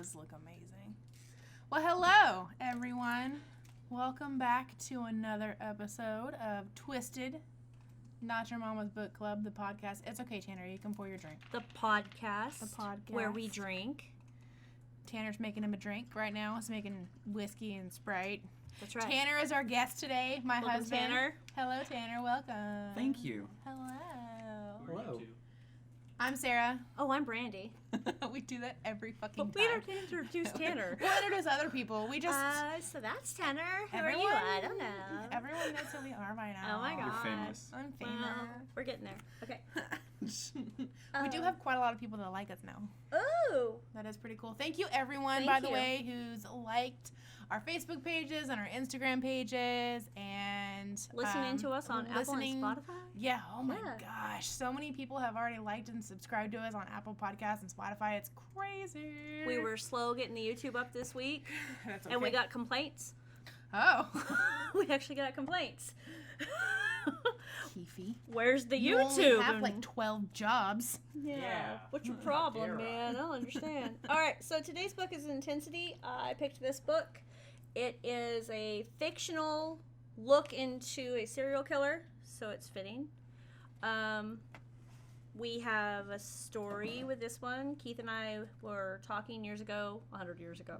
does look amazing. Well, hello, everyone. Welcome back to another episode of Twisted, Not Your Mama's Book Club, the podcast. It's okay, Tanner. You can pour your drink. The podcast. The podcast. Where we drink. Tanner's making him a drink right now. He's making whiskey and Sprite. That's right. Tanner is our guest today, my Welcome, husband. Tanner. Hello, Tanner. Welcome. Thank you. Hello. Hello. I'm Sarah. Oh, I'm Brandy. We do that every fucking But we time. don't introduce Tanner. We'll introduce other people. We just... So that's Tanner. Who everyone, are you? I don't know. Everyone knows who we are by now. Oh my god. You're famous. I'm famous. Well, we're getting there. Okay. We do have quite a lot of people that like us now. Ooh. That is pretty cool. Thank you, everyone, Thank by the you. way, who's liked our Facebook pages and our Instagram pages and Listening to us on Apple and Spotify? Yeah, oh my Yeah. gosh. So many people have already liked and subscribed to us on Apple Podcasts and Spotify. It's crazy. We were slow getting the YouTube up this week, That's and we okay. got complaints. Oh. We actually got complaints. Keefy. Where's the You YouTube? only have like 12 jobs. Yeah. What's your problem, man? I don't understand. All right, so today's book is Intensity. I picked this book. It is a fictional look into a serial killer, so it's fitting. We have a story with this one. Keith and I were talking years ago, 100 years ago,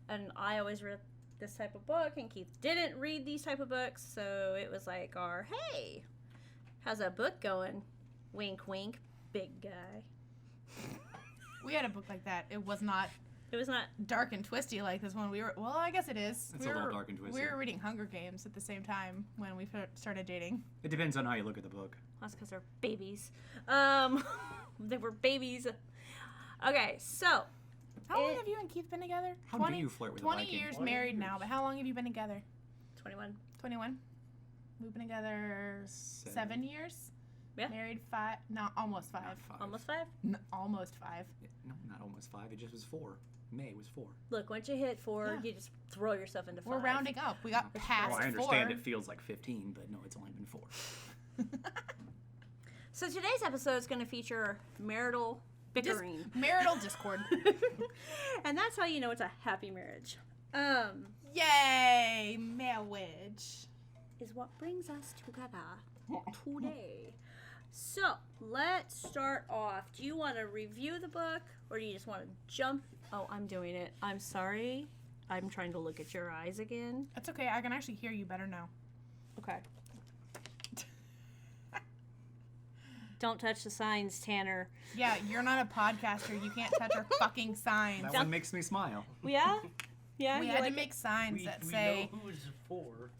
and I always read this type of book, and Keith didn't read these type of books, so it was like our, hey, how's that book going? Wink, wink, big guy. We had a book like that. It was not dark and twisty like this one. Well, I guess it is. It's a little dark and twisty. We were reading Hunger Games at the same time when we started dating. It depends on how you look at the book. That's because they're babies. They were babies. Okay, so. How long have you and Keith been together? How do you flirt with a 20 Viking? years 20 married years. now, but how long have you been together? 21. 21? We've been together 7 years? Yeah. Married 5? No, almost 5. Not 5. Almost 5? Almost 5. No, not almost 5. It just was 4. May was 4. Look, once you hit 4, Yeah. you just throw yourself into 5. We're rounding up. We got past 4. Well, I understand it feels like 15, but no, it's only been 4. So today's episode is going to feature marital bickering. Marital discord. And that's how you know it's a happy marriage. Yay! Marriage. Is what brings us together today. So, let's start off. Do you want to review the book, or do you just want to jump? Oh, I'm doing it. I'm sorry. I'm trying to look at your eyes again. That's okay. I can actually hear you better now. Okay. Don't touch the signs, Tanner. Yeah, you're not a podcaster. You can't touch our fucking signs. That one makes me smile. Yeah? Yeah? We you had like to make signs We that say, know who it's for.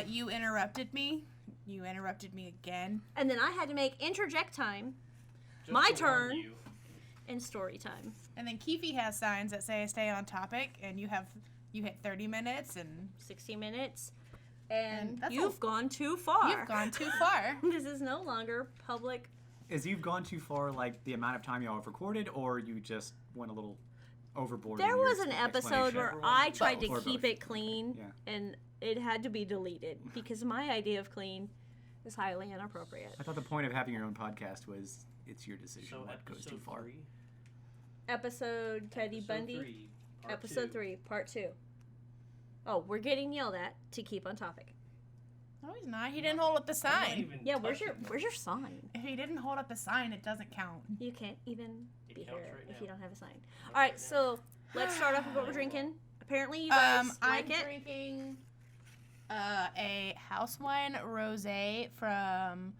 you interrupted me. You interrupted me again. And then I had to make interject time Just My to warn turn. you. and story time. And then Keefe has signs that say stay on topic, and you hit 30 minutes, and 60 minutes. And that's you've gone too far. you've gone too far. This is no longer public. Is you've gone too far, like the amount of time y'all have recorded, or you just went a little overboard? There in your was an episode where explanation? I tried Both. to Or keep both. it clean, Yeah. and it had to be deleted because my idea of clean is highly inappropriate. I thought the point of having your own podcast was it's your decision So what goes too episode far. 3. Episode Teddy Episode Bundy, 3, part episode 2. 3, part 2. Oh, we're getting yelled at to keep on topic. No, he's not. He didn't hold up the I'm not sign. even Yeah, where's touching your it. sign? If he didn't hold up the sign, it doesn't count. You can't even It be counts here right if now. you don't have a sign. Counts All right, right so let's start off with what we're drinking. Apparently, you guys like I'm it. drinking a house wine rosé from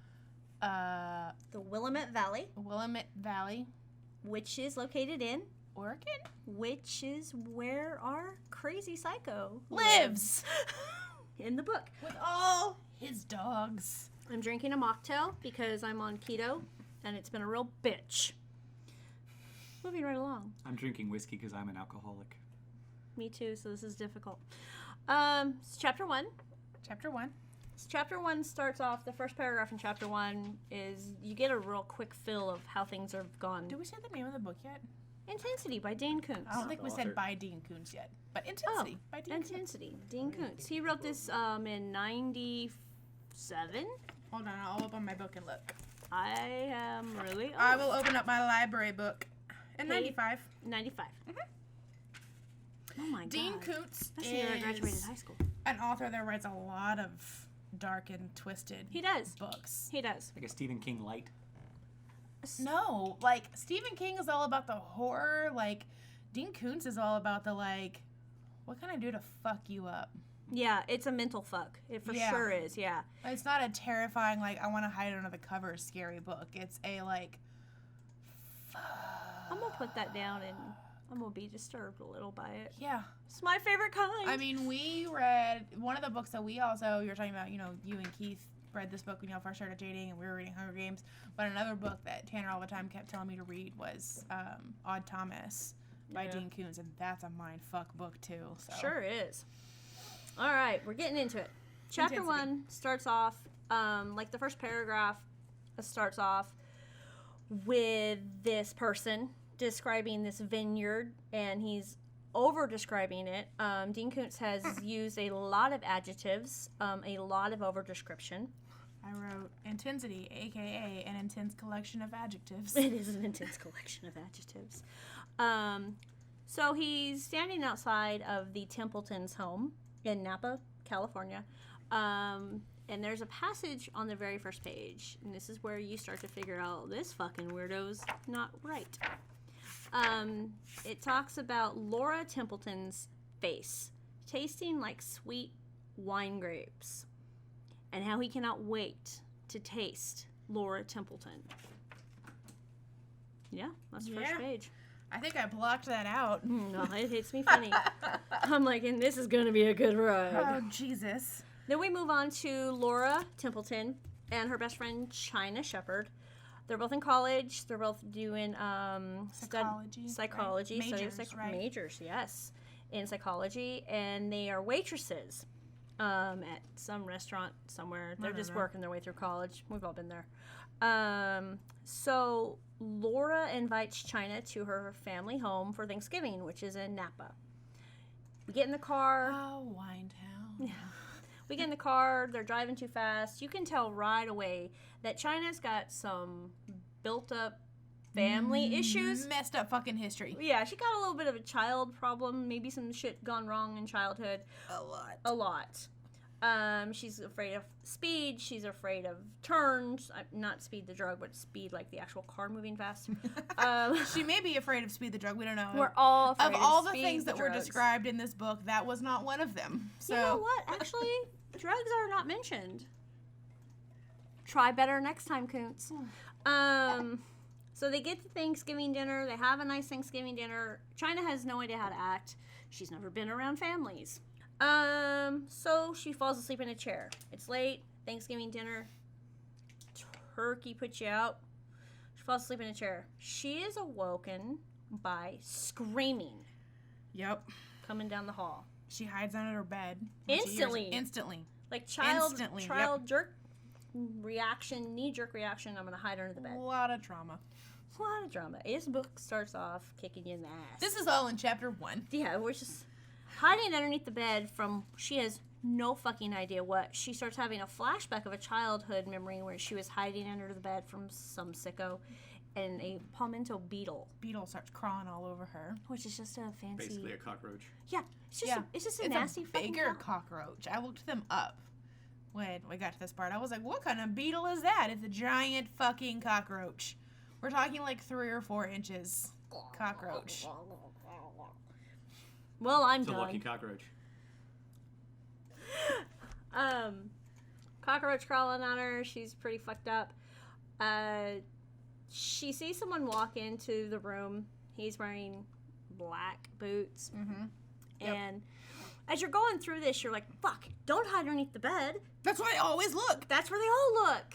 The Willamette Valley, Willamette Valley, which is located in, Oregon. which is where our crazy psycho Lives in the book. with all his dogs. I'm drinking a mocktail because I'm on keto, and it's been a real bitch. Moving right along. I'm drinking whiskey because I'm an alcoholic. Me too, so this is difficult. It's chapter 1. Chapter 1. So chapter 1 starts off, the first paragraph in chapter 1 is you get a real quick feel of how things have gone. Did we say the name of the book yet? Intensity by Dane Koontz. I don't think we said author. by Dean Koontz yet. But Intensity by Dean Koontz. Intensity, Dean Koontz. He wrote this in 97. Hold on, I'll open my book and look. I am really old. I will open up my library book. In Hey. 95. 95. my god. Dean Koontz That's the year I graduated is high school. an author that writes a lot of dark and twisted He does. books. He does. Like a Stephen King light. No, like Stephen King is all about the horror. Like Dean Koontz is all about the like, what can I do to fuck you up? Yeah, it's a mental fuck. It for Yeah. sure is, yeah. It's not a terrifying like I want to hide under the cover scary book. It's a like, I'm gonna put that down and I'm gonna be disturbed a little by it. yeah. It's my favorite kind. I mean, we read one of the books that we also, you're talking about, you know, you and Keith read this book when y'all first started dating and we were reading Hunger Games. But another book that Tanner all the time kept telling me to read was Odd Thomas by Yeah. Dean Koontz. And that's a mind fuck book too. So. Sure is. All right, we're getting into it. Chapter Intensity. 1 starts off, like the first paragraph starts off with this person describing this vineyard, and he's over describing it. Dean Koontz has used a lot of adjectives, a lot of over description. I wrote intensity, aka an intense collection of adjectives. It is an intense collection of adjectives. So he's standing outside of the Templeton's home in Napa, California. And there's a passage on the very first page. And this is where you start to figure out this fucking weirdo's not right. It talks about Laura Templeton's face tasting like sweet wine grapes. And how he cannot wait to taste Laura Templeton. Yeah, that's the first Yeah. page. I think I blocked that out. No, it hits me funny. I'm like, and this is going to be a good ride. Oh, Jesus. Then we move on to Laura Templeton and her best friend, China Shepherd. They're both in college. They're both doing psychology. Right? Majors, Right? majors, yes, in psychology. And they are waitresses at some restaurant somewhere. They're just working their way through college. We've all been there. So Laura invites China to her family home for Thanksgiving, which is in Napa. We get in the car. Oh, Wine Town. Yeah. We get in the car. They're driving too fast. You can tell right away that China's got some built-up family issues. Messed up fucking history. Yeah, she got a little bit of a child problem. Maybe some shit gone wrong in childhood. A lot. She's afraid of speed. She's afraid of turns. Not speed the drug, but speed like the actual car moving fast. She may be afraid of Speed the Drug. We don't know. We're all afraid of all the Speed things that were drugs. described in this book, that was not one of them. So You know what? Actually, drugs are not mentioned. Try better next time, Koontz. So they get to Thanksgiving dinner. They have a nice Thanksgiving dinner. China has no idea how to act. She's never been around families. So she falls asleep in a chair. It's late. Thanksgiving dinner. Turkey puts you out. She falls asleep in a chair. She is awoken by screaming Yep. coming down the hall. She hides under her bed. when she hears it. Instantly. Instantly. Like child Instantly, jerk reaction, knee-jerk reaction. I'm going to hide under the A bed. lot of trauma. A lot of drama. This book starts off kicking you in the ass. This is all in chapter 1. Yeah, we're just hiding underneath the bed from, she has no fucking idea what. She starts having a flashback of a childhood memory where she was hiding under the bed from some sicko and a palmetto beetle, Beetle starts crawling all over her. which is just a fancy... Basically a cockroach. Yeah, it's just, it's just a It's nasty a fucking bigger cock- cockroach. I looked them up when we got to this part. I was like, what kind of beetle is that? It's a giant fucking cockroach. We're talking like 3 or 4 inches cockroach. Well, I'm It's a lucky done. cockroach. Cockroach crawling on her. She's pretty fucked up. She sees someone walk into the room. He's wearing black boots. Mm-hmm. Yep. And as you're going through this, you're like, fuck, don't hide underneath the bed. That's where they always look. That's where they all look.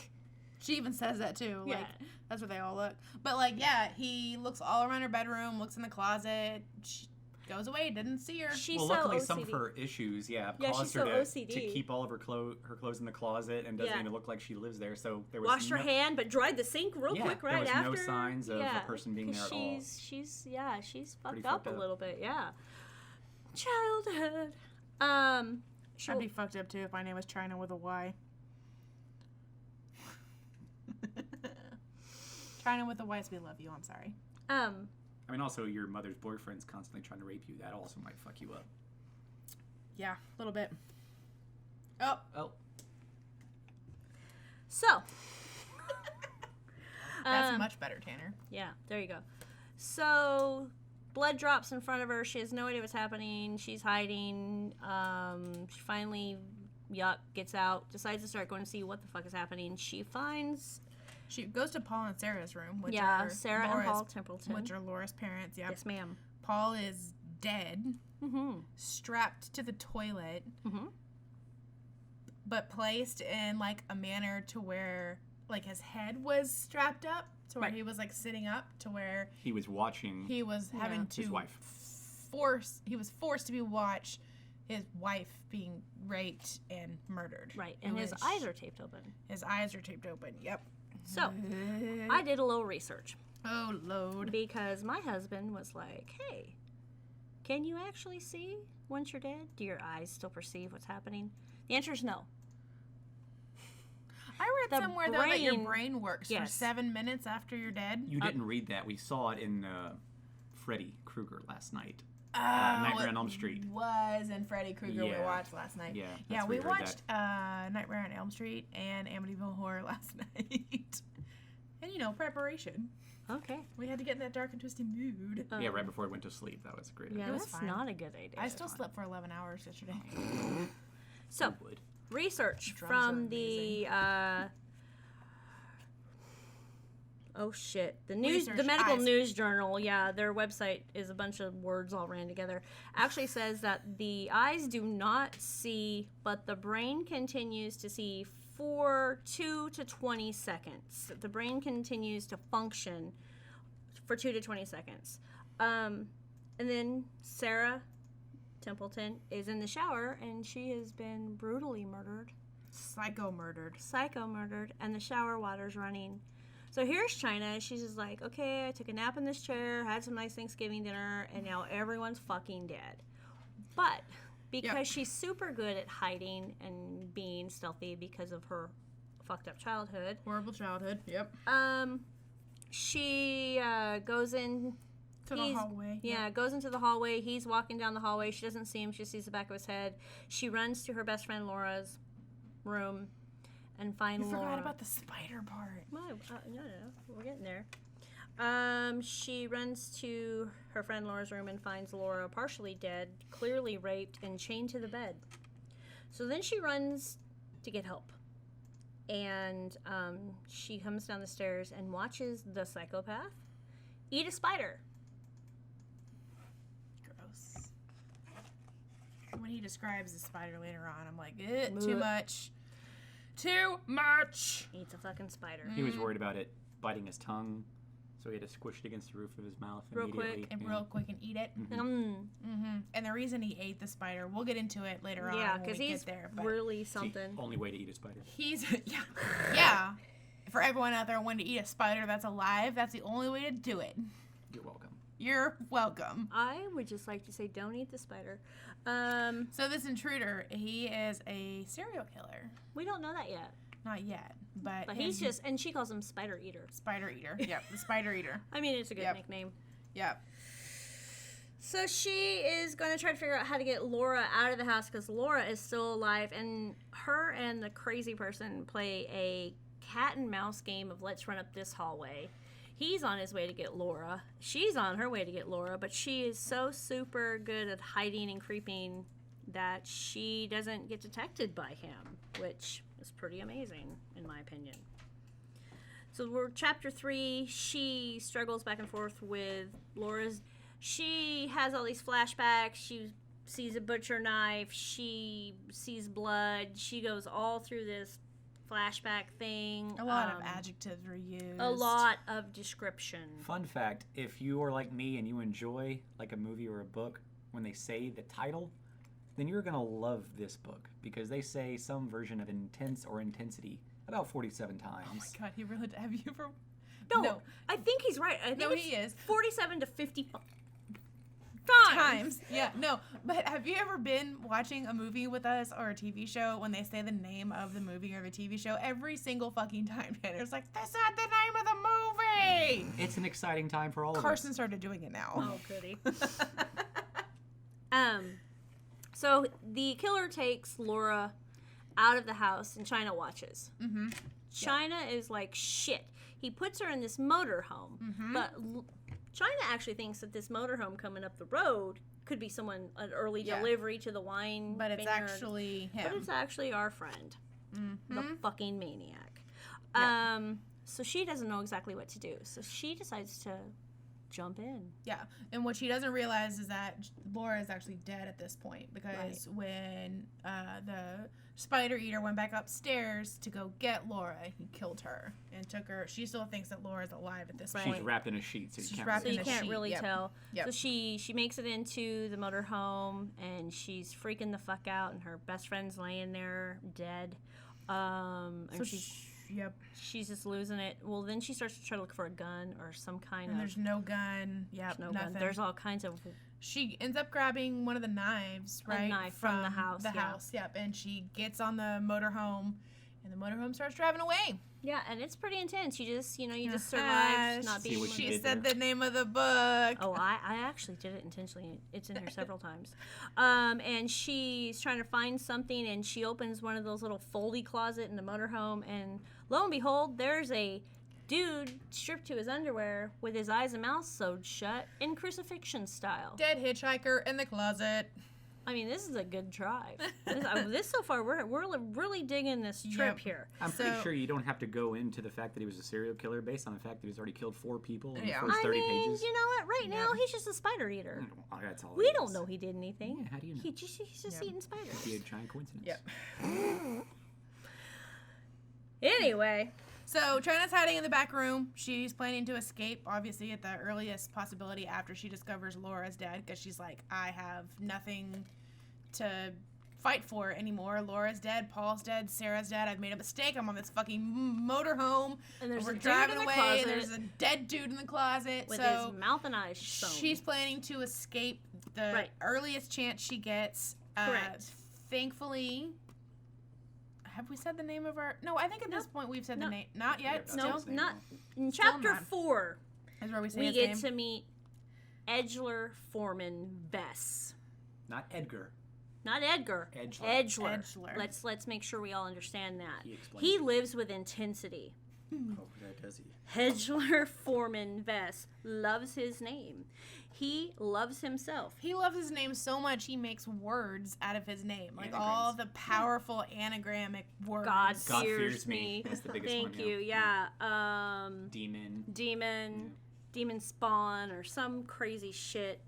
She even says that too. Yeah. Like, that's where they all look. But like, yeah, he looks all around her bedroom, looks in the closet, she goes away, didn't see her. She's Well, so luckily OCD. some of her issues, Yeah, caused she's her so to OCD. keep all of her clothes in the closet and doesn't Yeah. even look like she lives there. So there was Washed her no, hand, but dried the sink real Yeah, quick there right was after. no signs of a Yeah, person being 'cause there at all. She's fucked Pretty up fucked a up. little bit. Yeah, childhood. I'd be fucked up too if my name was China with a Y. China with a Y, so we love you. I'm sorry. I mean, also, your mother's boyfriend's constantly trying to rape you. That also might fuck you up. Yeah, a little bit. Oh. So. That's much better, Tanner. Yeah, there you go. So, blood drops in front of her. She has no idea what's happening. She's hiding. She finally, gets out, decides to start going to see what the fuck is happening. She goes to Paul and Sarah's room, which yeah, are Sarah Laura's, and Paul Templeton. which are Laura's parents. Yep. Yes, ma'am. Paul is dead, Mm-hmm. strapped to the toilet, Mm-hmm. but placed in like a manner to where like his head was strapped up to where Right. he was like sitting up to where He was watching he was having to his wife. he was forced to watch his wife being raped and murdered. Right, and his eyes are taped open. His eyes are taped open. Yep. So, I did a little research. Oh, Lord. Because my husband was like, hey, can you actually see once you're dead? Do your eyes still perceive what's happening? The answer is no. I read The somewhere, though, that your brain- brain works for yes. 7 minutes after you're dead. You didn't read that. We saw it in Freddy Krueger last night. Oh, Nightmare on Elm Street. Was in Freddy Krueger we Yeah. watched last night. Yeah, Yeah, that's we where we heard watched Nightmare on Elm Street and Amityville Horror last night. And, preparation. Okay. We had to get in that dark and twisty mood. Yeah, right before I went to sleep. That was a great. Yeah, It was that's fine. not a good idea. I still slept for 11 hours yesterday. So, You would. research Drums from are the the Research, medical eyes. news journal. Yeah, their website is a bunch of words all ran together. Actually says that the eyes do not see, but the brain continues to see for 2 to 20 seconds. The brain continues to function for 2 to 20 seconds. And then Sarah Templeton is in the shower, and she has been brutally murdered. Psycho murdered. Psycho murdered, and the shower water's running. So here's China. She's just like, okay, I took a nap in this chair, had some nice Thanksgiving dinner, and now everyone's fucking dead. But because she's super good at hiding and being stealthy because of her fucked up childhood, Horrible childhood. Yep. she goes in To the hallway. Yeah, goes into the hallway. He's walking down the hallway. She doesn't see him. She sees the back of his head. She runs to her best friend Laura's room and finds You Laura. forgot about the spider part. No, we're getting there. She runs to her friend Laura's room and finds Laura partially dead, clearly raped, and chained to the bed. So then she runs to get help. And she comes down the stairs and watches the psychopath eat a spider. Gross. When he describes the spider later on, I'm like, too Blech. much. Too much. Eats a fucking spider. He was worried about it biting his tongue, so he had to squish it against the roof of his mouth Real immediately. quick. And Yeah. real quick and eat it. And the reason he ate the spider, we'll get into it later on Yeah, when because we he's get there. But really It's the something. only way to eat a spider. he's, yeah. For everyone out there wanting to eat a spider that's alive, that's the only way to do it. You're welcome. You're welcome. I would just like to say, don't eat the spider. So this intruder, he is a serial killer. We don't know that yet. Not yet, but But he's and she calls him Spider Eater. Spider Eater. Yep, the Spider Eater. I mean, it's a good Yep. nickname. Yep. So she is going to try to figure out how to get Laura out of the house because Laura is still alive, and her and the crazy person play a cat and mouse game of let's run up this hallway. He's on his way to get Laura. She's on her way to get Laura, but she is so super good at hiding and creeping that she doesn't get detected by him, which is pretty amazing in my opinion. So we're chapter 3. She struggles back and forth with Laura's. She has all these flashbacks. She sees a butcher knife. She sees blood. She goes all through this flashback thing. A lot of adjectives were used. A lot of description. Fun fact, if you are like me and you enjoy like a movie or a book, when they say the title, then you're going to love this book because they say some version of intense or intensity about 47 times. Oh my god, he really did. Have you ever? No, I think he's right. I think No, it's he is. 47 to 50 Times. Yeah, no. But have you ever been watching a movie with us or a TV show when they say the name of the movie or the TV show every single fucking time? And it's like, that's not the name of the Hey, It's an exciting time for all Carson of us. started doing it now. Oh, goody. So the killer takes Laura out of the house and China watches. Mm-hmm. China is like, shit. He puts her in this motorhome, but China actually thinks that this motorhome coming up the road could be an early delivery to the wine But it's vineyard. actually him. But it's actually our friend, Mm-hmm. the fucking maniac. Yeah. So she doesn't know exactly what to do. So she decides to jump in. Yeah, and what she doesn't realize is that Laura is actually dead at this point because when the spider eater went back upstairs to go get Laura, he killed her and took her. She still thinks that Laura's alive at this Right. point. She's wrapped in a sheet, so you She's can't wrapped So really you in a can't sheet, really yep. tell. Yep. So she makes it into the motorhome and she's freaking the fuck out, and her best friend's laying there dead. And So she's just losing it. Well, then she starts to try to look for a gun or some kind and of. there's no gun. Yep, no nothing. gun. There's all kinds of. She ends up grabbing one of the knives, right? knife from the house, The yeah. house, yep. And she gets on the motorhome, and the motorhome starts driving away. Yeah, and it's pretty intense. You just survived not See being. what you She did said there. the name of the book. Oh, I actually did it intentionally. It's in here several times. And she's trying to find something, and she opens one of those little foldy closet in the motorhome, and lo and behold, there's a dude stripped to his underwear with his eyes and mouth sewed shut in crucifixion style. Dead hitchhiker in the closet. I mean, this is a good drive. This so far, we're really digging this trip Yep. here. I'm pretty So- sure you don't have to go into the fact that he was a serial killer based on the fact that he's already killed 4 people in Yeah. the first 30 pages. You know what? Right now, he's just a spider eater. Well, that's all We it don't is. know he did anything. Yeah, how do you know? He's just Yeah. eating spiders. It'd be a giant coincidence. Yep. Anyway, So China's hiding in the back room. She's planning to escape, obviously, at the earliest possibility after she discovers Laura's dead, because she's like, I have nothing to fight for anymore. Laura's dead, Paul's dead, Sarah's dead. I've made a mistake. I'm on this fucking motorhome. and there's We're a dude driving in the away. closet There's a dead dude in the closet. with So his mouth and eyes sewn. she's planning to escape the Right. earliest chance she gets. Correct. Thankfully, have we said the name of our? No, I think at this point we've said No. the name. Not Yeah, yet. that's Still, no, his name not now. in Still chapter not. 4. is where we say We his get name. to meet Edgler Foreman Bess. Not Edgar. Not Edgar. Edgler. Edgler. Edgler. Let's make sure we all understand that. He explains He it. lives with intensity. Oh, that does he. Edgler Foreman Bess loves his name. He loves himself. He loves his name so much he makes words out of his name, like all Anagrams. the powerful anagrammic words. God God fears fears me. me. That's the biggest Thank one, you. yeah. Yeah. Demon. Demon spawn or some crazy shit.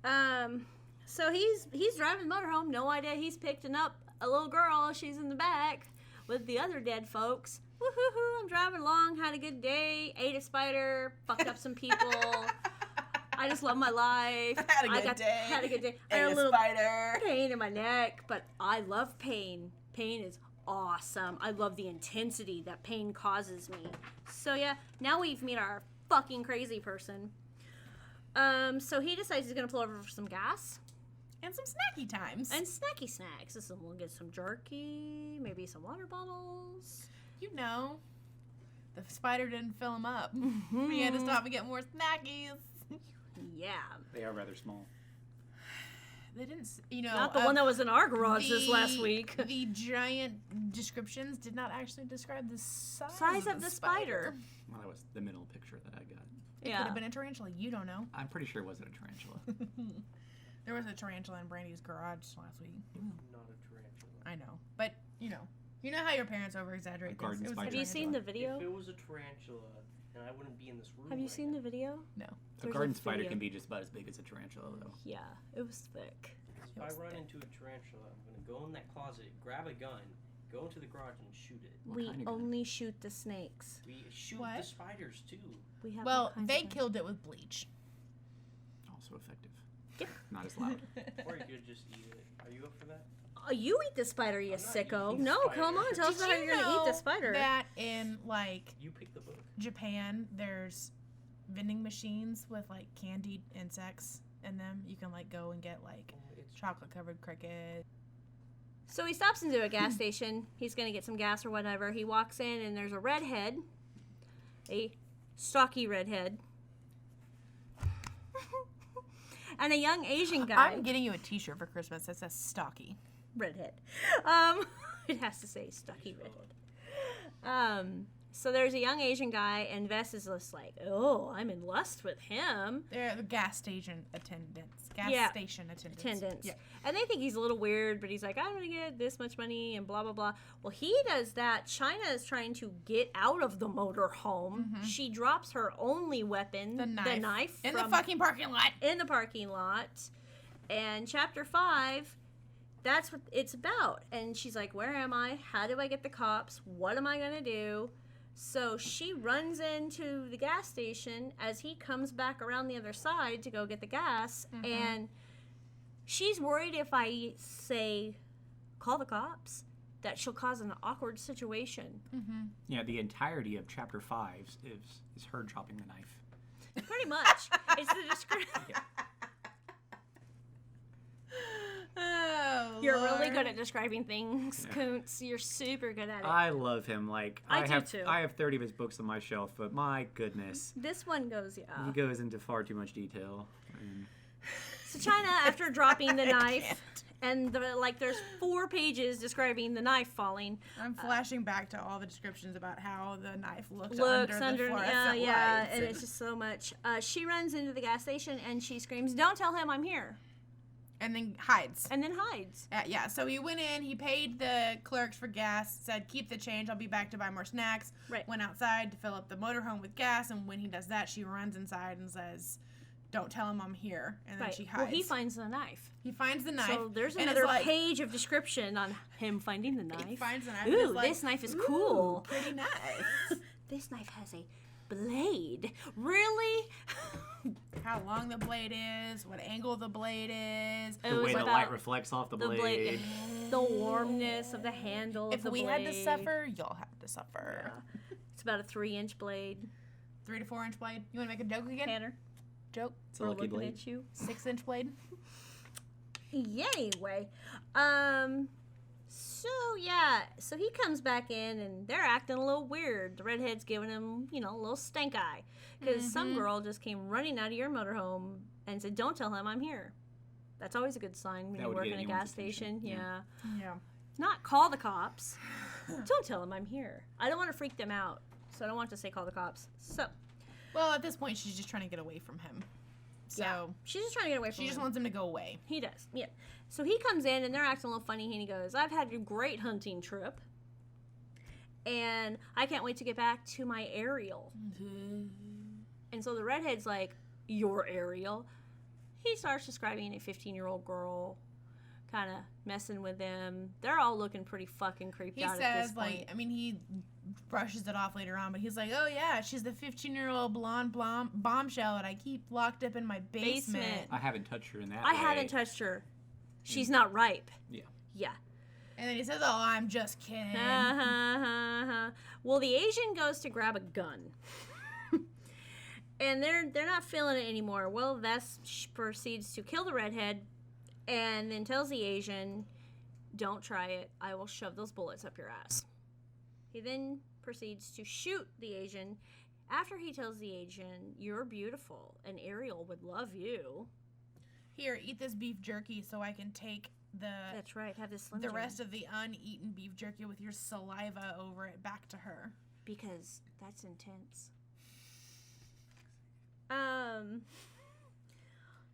So he's driving the motorhome. No idea he's picking up a little girl. She's in the back with the other dead folks. Woohoo! I'm driving along, had a good day, ate a spider, fucked up some people. I just love my life. Had a good day. Had a good day. I Ate had a a little spider. pain in my neck, but I love pain. Pain is awesome. I love the intensity that pain causes me. So yeah, now we've met our fucking crazy person. So he decides he's gonna pull over for some gas And some snacky times. and snacky snacks. So we'll get some jerky, maybe some water bottles. you know, the spider didn't fill him up. We had to stop and get more snackies. Yeah, They are rather small. They didn't, you know. not the one that was in our garage this last the- week. The giant descriptions did not actually describe the Size of the spider. Well, that was the middle picture that I got. It could have been a tarantula. You don't know. I'm pretty sure it wasn't a tarantula. There was a tarantula in Brandy's garage last week. Not a tarantula. I know, but you know how your parents over exaggerate A garden things. It was a spider. Have you seen the tarantula. video? If it was a tarantula, then I wouldn't be in this room. Have you right seen now. the video? No. A There's garden a spider video. can be just about as big as a tarantula, though. Yeah, it was thick. If I run into a tarantula, I'm gonna go in that closet, grab a gun, go into the garage and shoot it. We kind of gun? only shoot the snakes. We shoot What? the spiders too. We have all Well, kinds they of guns. killed it with bleach. Also effective. Yep. Not as loud. Or you could just eat it. Are you up for that? Oh, you eat the spider, you I'm not sicko. eating No, spider. come on, tell us Did about how you you're gonna eat know the spider. that in like You pick the book. Japan, there's vending machines with like candied insects in them. You can like go and get like It's chocolate covered cricket. So he stops into a gas station. He's gonna get some gas or whatever. He walks in and there's a redhead, a stocky redhead. And a young Asian guy. I'm getting you a T-shirt for Christmas that says stocky. Redhead. It has to say stocky redhead. So there's a young Asian guy, and Vess is just like, oh, I'm in lust with him. They're the gas station attendants. Station attendants. Yeah. And they think he's a little weird, but he's like, I'm going to get this much money and blah, blah, blah. Well, he does that. China is trying to get out of the motorhome. Mm-hmm. She drops her only weapon, the knife in the fucking parking lot. In the parking lot. And chapter 5, that's what it's about. And she's like, where am I? How do I get the cops? What am I going to do? So she runs into the gas station as he comes back around the other side to go get the gas. Mm-hmm. And she's worried if I say, call the cops, that she'll cause an awkward situation. Mm-hmm. Yeah, the entirety of chapter 5 is her dropping the knife. Pretty much. It's the description. Yeah. Oh, You're Lord. really good at describing things, Kuntz. You're super good at it. I love him. Like I do too. I have 30 of his books on my shelf, but my goodness, this one goes, he goes into far too much detail. So China, after dropping the knife, and there's 4 pages describing the knife falling. I'm flashing back to all the descriptions about how the knife looks under the fluorescent lights. And it's just so much. She runs into the gas station and she screams, "Don't tell him I'm here." And then hides. Yeah, so he went in, he paid the clerks for gas, said, keep the change, I'll be back to buy more snacks. Right. Went outside to fill up the motorhome with gas, and when he does that, she runs inside and says, don't tell him I'm here. And then she hides. Well, he finds the knife. So there's another page of description on him finding the knife. He finds the knife. Ooh, this knife is cool. Pretty nice. This knife has a blade. Really? How long the blade is, what angle the blade is. The way the light reflects off the blade. The warmness of the handle of the blade. If we had to suffer, y'all have to suffer. Yeah. It's about a 3-inch blade. 3 to 4 inch blade. You want to make a joke again? Tanner. Joke. It's a lucky blade. At you. 6-inch blade. Anyway, so he comes back in and they're acting a little weird. The redhead's giving him, a little stank eye because some girl just came running out of your motorhome and said, "Don't tell him I'm here." That's always a good sign when you work in a gas station. Yeah. Not call the cops. Don't tell him I'm here. I don't want to freak them out, so I don't want to say call the cops. So, well, at this point, she's just trying to get away from him. So she's just trying to get away from him. She just wants him to go away. He does, yeah. So he comes in, and they're acting a little funny, and he goes, I've had a great hunting trip, and I can't wait to get back to my Ariel. Mm-hmm. And so the redhead's like, your Ariel? He starts describing a 15-year-old girl, kind of messing with them. They're all looking pretty fucking creeped out at this point. He brushes it off later on, but he's like, oh yeah, she's the 15-year-old blonde bombshell that I keep locked up in my basement. I haven't touched her in that way. I haven't touched her. She's not ripe. Yeah. And then he says, oh, I'm just kidding. Well, the Asian goes to grab a gun. And they're not feeling it anymore. Well, Vess proceeds to kill the redhead and then tells the Asian, don't try it. I will shove those bullets up your ass. He then proceeds to shoot the Asian after he tells the Asian, you're beautiful and Ariel would love you. Here, eat this beef jerky so I can take That's right, have this Slim the Jim. rest of the uneaten beef jerky with your saliva over it back to her. Because that's intense.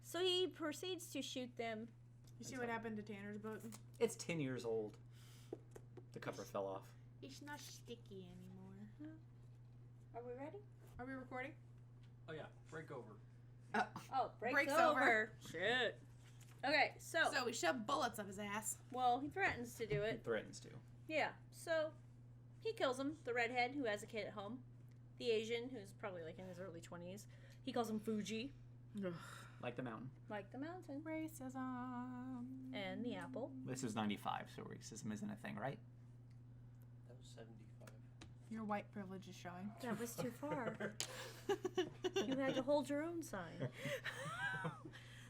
So he proceeds to shoot them. You see what happened to Tanner's boat? It's 10 years old. The cover fell off. It's not sticky anymore. Are we ready? Are we recording? Oh yeah, break over. Breaks over. Shit. Okay, so we shove bullets up his ass. Well, he threatens to do it. He threatens to. Yeah. So he kills him. The redhead who has a kid at home. The Asian who's probably like in his early 20s. He calls him Fuji. Like the mountain. Like the mountain. Racism. And the apple. This is 95, so racism isn't a thing, right? That was 75. Your white privilege is showing. That was too far. You had to hold your own sign.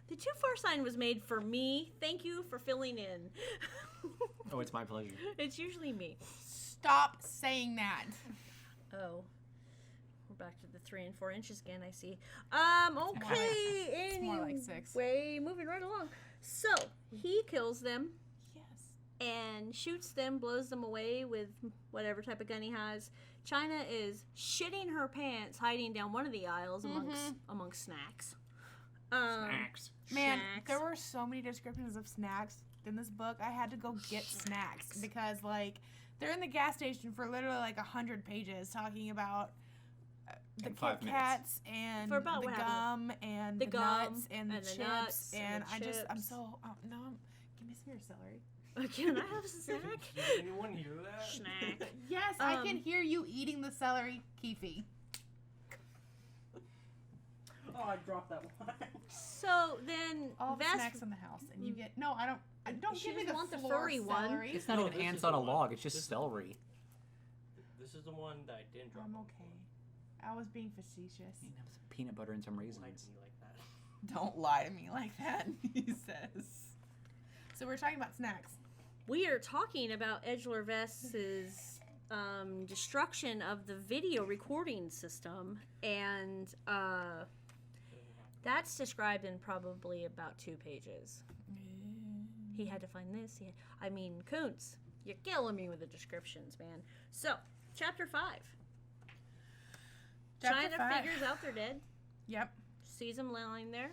The too far sign was made for me. Thank you for filling in. Oh, it's my pleasure. It's usually me. Stop saying that. Oh. We're back to the 3 and 4 inches again, I see. Okay. It's more like 6. Anyway, moving right along. So, he kills them Yes. and shoots them, blows them away with whatever type of gun he has. China is shitting her pants, hiding down one of the aisles amongst snacks. Snacks. Man, Snacks. there were so many descriptions of snacks in this book. I had to go get snacks because, like, they're in the gas station for literally like 100 pages talking about the In 5 Kit minutes. Kats and For about the what gum and The the gum nuts and the and the chips nuts and and the I'm chips. so no. Give me some of your celery. Can I have a snack? Did anyone hear that? Snack. Yes, I can Um, hear you eating the celery, Keefe. Oh, I dropped that one. So then, All the Vest. snacks in the house, and you get no. I don't. Don't She give me doesn't the want the floor furry one. celery. It's not No, even this ants is on a the one. log. It's just This- celery. This is the one that I didn't drop. I'm okay. I was being facetious. You can have some peanut butter and some Like raisins. me like that. Don't lie to me like that, he says. So we're talking about snacks. We are talking about Edgeler Vest's destruction of the video recording system, and that's described in probably about 2 pages. He had to find this. Kuntz, you're killing me with the descriptions, man. So, chapter 5. Chapter China 5. figures out they're dead. Yep. Sees him lying there.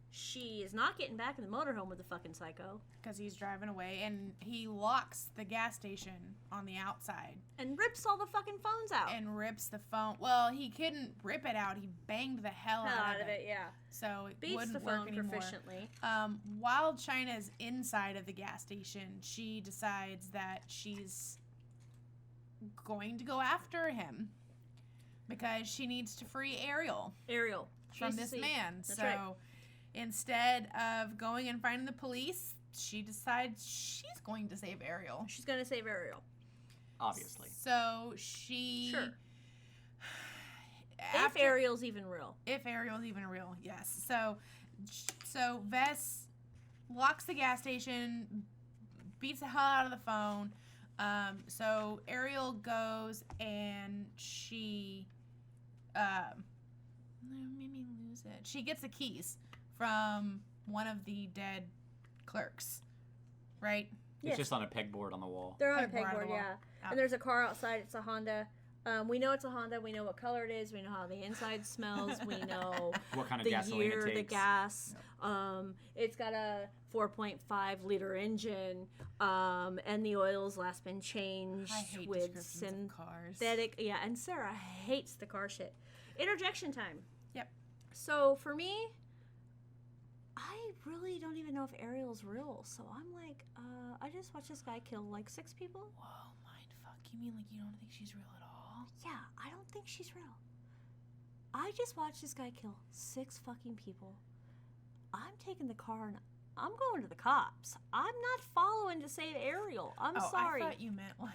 She is not getting back in the motorhome with the fucking psycho. Because he's driving away, and he locks the gas station on the outside And rips all the fucking phones out. and rips the phone. Well, he couldn't rip it out. He banged the hell out of it. yeah. So it Beats wouldn't the work phone anymore. proficiently. While China's inside of the gas station, she decides that she's going to go after him because she needs to free Ariel Ariel. from She's this the- man. That's So right. instead of going and finding the police, she decides she's going to save Ariel. She's gonna save Ariel. Obviously. So she. Sure. After, If Ariel's even real. if Ariel's even real, yes. So Vess locks the gas station, beats the hell out of the phone. So Ariel goes and she made me lose it. She gets the keys from one of the dead clerks, right? It's Yes. just on a pegboard on the wall. They're on a Pegboard on the pegboard, wall. yeah. Out. And there's a car outside. It's a Honda. We know it's a Honda. We know what color it is. We know how the inside smells. We know What kind of the gasoline year, it takes. the gas. It's got a 4.5 liter engine, and the oil's last been changed I hate with descriptions of cars. synthetic. Yeah, and Sarah hates the car shit. Interjection time. Yep. So for me, I really don't even know if Ariel's real. So I'm like, I just watched this guy kill like 6 people. Whoa, mindfuck. You mean like you don't think she's real at all? Yeah, I don't think she's real. I just watched this guy kill 6 fucking people. I'm taking the car and I'm going to the cops. I'm not following to save Ariel. I'm sorry. I thought you meant like.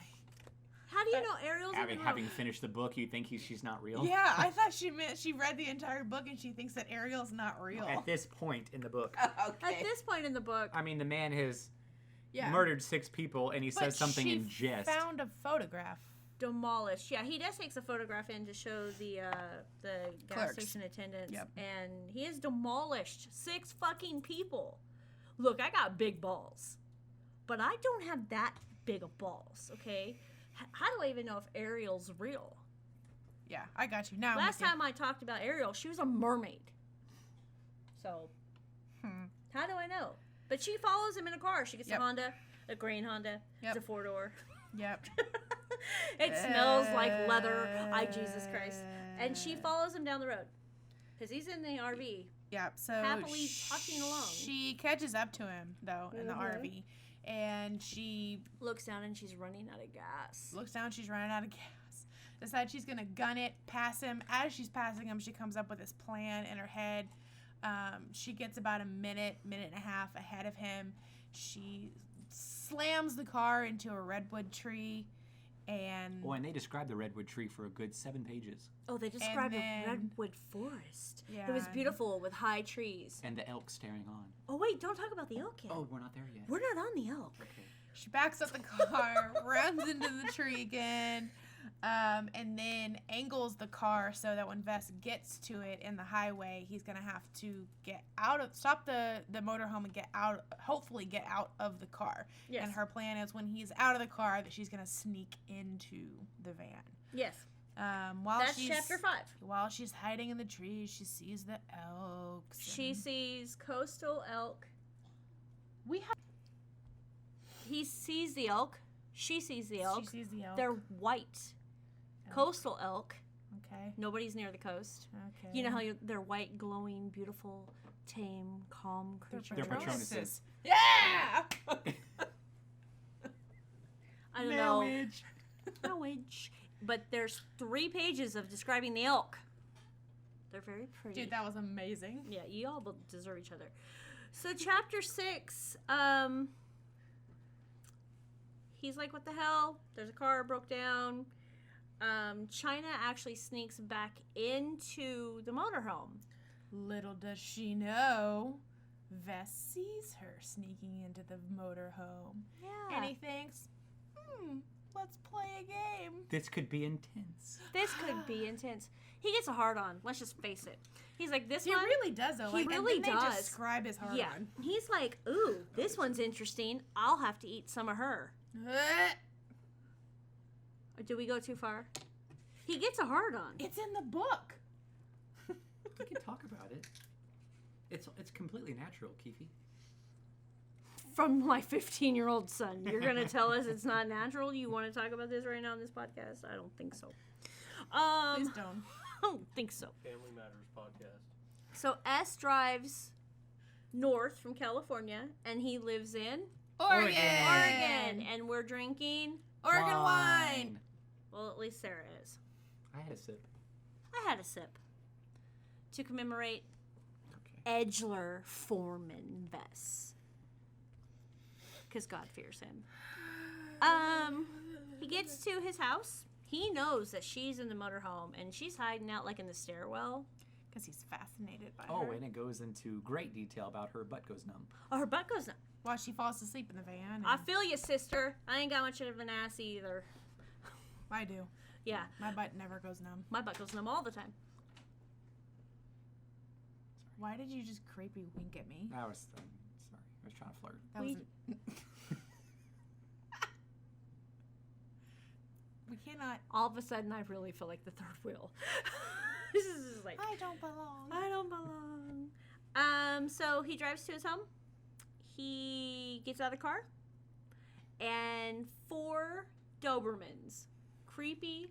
How do you know Ariel's even real? Having finished the book, you think she's not real? Yeah, I thought she meant she read the entire book and she thinks that Ariel's not real. At this point in the book. At this point in the book, I mean, the man has Yeah. murdered 6 people and he But says something she in jest. found a photograph. demolished. Yeah, he does takes a photograph in to show the gas Clerks. station attendants, Yep. and he has demolished 6 fucking people. Look, I got big balls, but I don't have that big of balls. Okay, how do I even know if Ariel's real? Yeah, I got you. Now Last time I talked about Ariel, she was a mermaid. So, how do I know? But she follows him in a car. She gets Yep. a Honda, a green Honda. Yep. It's a 4-door. Yep. It smells like leather. Jesus Christ. And she follows him down the road. Because he's in the RV. Yep. So Happily tucking along. She catches up to him though in the Mhm. RV, and she Looks down and she's running out of gas. looks down. She's running out of gas. Decides she's gonna gun it, pass him. As she's passing him, she comes up with this plan in her head. She gets about a minute and a half ahead of him. She slams the car into a redwood tree, and Oh, and they described the redwood tree for a good 7 pages. Oh, they described then- a redwood forest. Yeah. It was beautiful with high trees. And the elk staring on. Oh, wait, don't talk about the elk yet. Oh, we're not there yet. We're not on the elk. Okay. she backs up the car, runs into the tree again. and then angles the car so that when Vess gets to it in the highway, he's gonna have to stop the motorhome and hopefully get out of the car. Yes. And her plan is when he's out of the car that she's gonna sneak into the van. Yes. That's chapter 5. While she's hiding in the trees, she sees the elks. She sees coastal elk. He sees the elk. She sees the elk. She sees the elk. They're white. Coastal elk. Okay. Nobody's near the coast. Okay. You know how they're white, glowing, beautiful, tame, calm creatures. They're Patronuses. Yeah! I don't know. Marriage. But there's 3 pages of describing the elk. They're very pretty. Dude, that was amazing. Yeah, you all deserve each other. So chapter 6, he's like, what the hell? There's a car broke down. China actually sneaks back into the motorhome. Little does she know, Vess sees her sneaking into the motorhome. Yeah. And he thinks, let's play a game. This could be intense. This could be intense. He gets a hard on. Let's just face it. He's like, this He one. really does, though. He really and then does. They describe his hard Yeah. on. He's like, ooh, this one's interesting. I'll have to eat some of her. Or do we go too far? He gets a hard on. It's in the book. We can talk about it. It's completely natural, Keefe. From my 15-year-old son. You're going to tell us it's not natural? You want to talk about this right now on this podcast? I don't think so. Please don't. I don't think so. Family Matters podcast. So S drives north from California, and he lives in Oregon. Oregon. And we're drinking. Oregon wine. Well, at least Sarah is. I had a sip. I had a sip to commemorate Edgeler Foreman Vess. Because God fears him. He gets to his house. He knows that she's in the motorhome, and she's hiding out like in the stairwell. Because he's fascinated by Oh, her. and it goes into great detail about her butt goes numb. Oh, her butt goes numb. While she falls asleep in the van. And I feel you, sister. I ain't got much of an ass either. I do. Yeah, My butt never goes numb. my butt goes numb all the time. Why did you just creepy wink at me? I was sorry. I was trying to flirt. That We- We cannot. All of a sudden, I really feel like the third wheel. This is just like, I don't belong. I don't belong. So he drives to his home. He gets out of the car. And 4 Dobermans. Creepy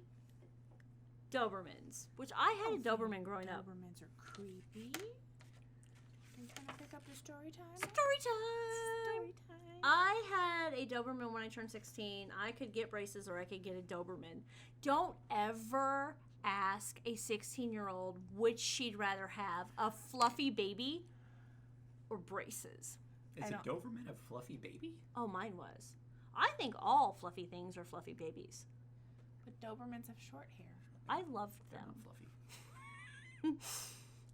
Dobermans. Which I had a Doberman growing up. Dobermans are creepy. Are you trying to pick up the story time? Story time! Story time. I had a Doberman when I turned 16. I could get braces or I could get a Doberman. Don't ever ask a 16-year-old which she'd rather have, a fluffy baby or braces. Is I a don't- Doberman a fluffy baby? Oh, mine was. I think all fluffy things are fluffy babies. But Dobermans have short hair. I loved They're them. not fluffy.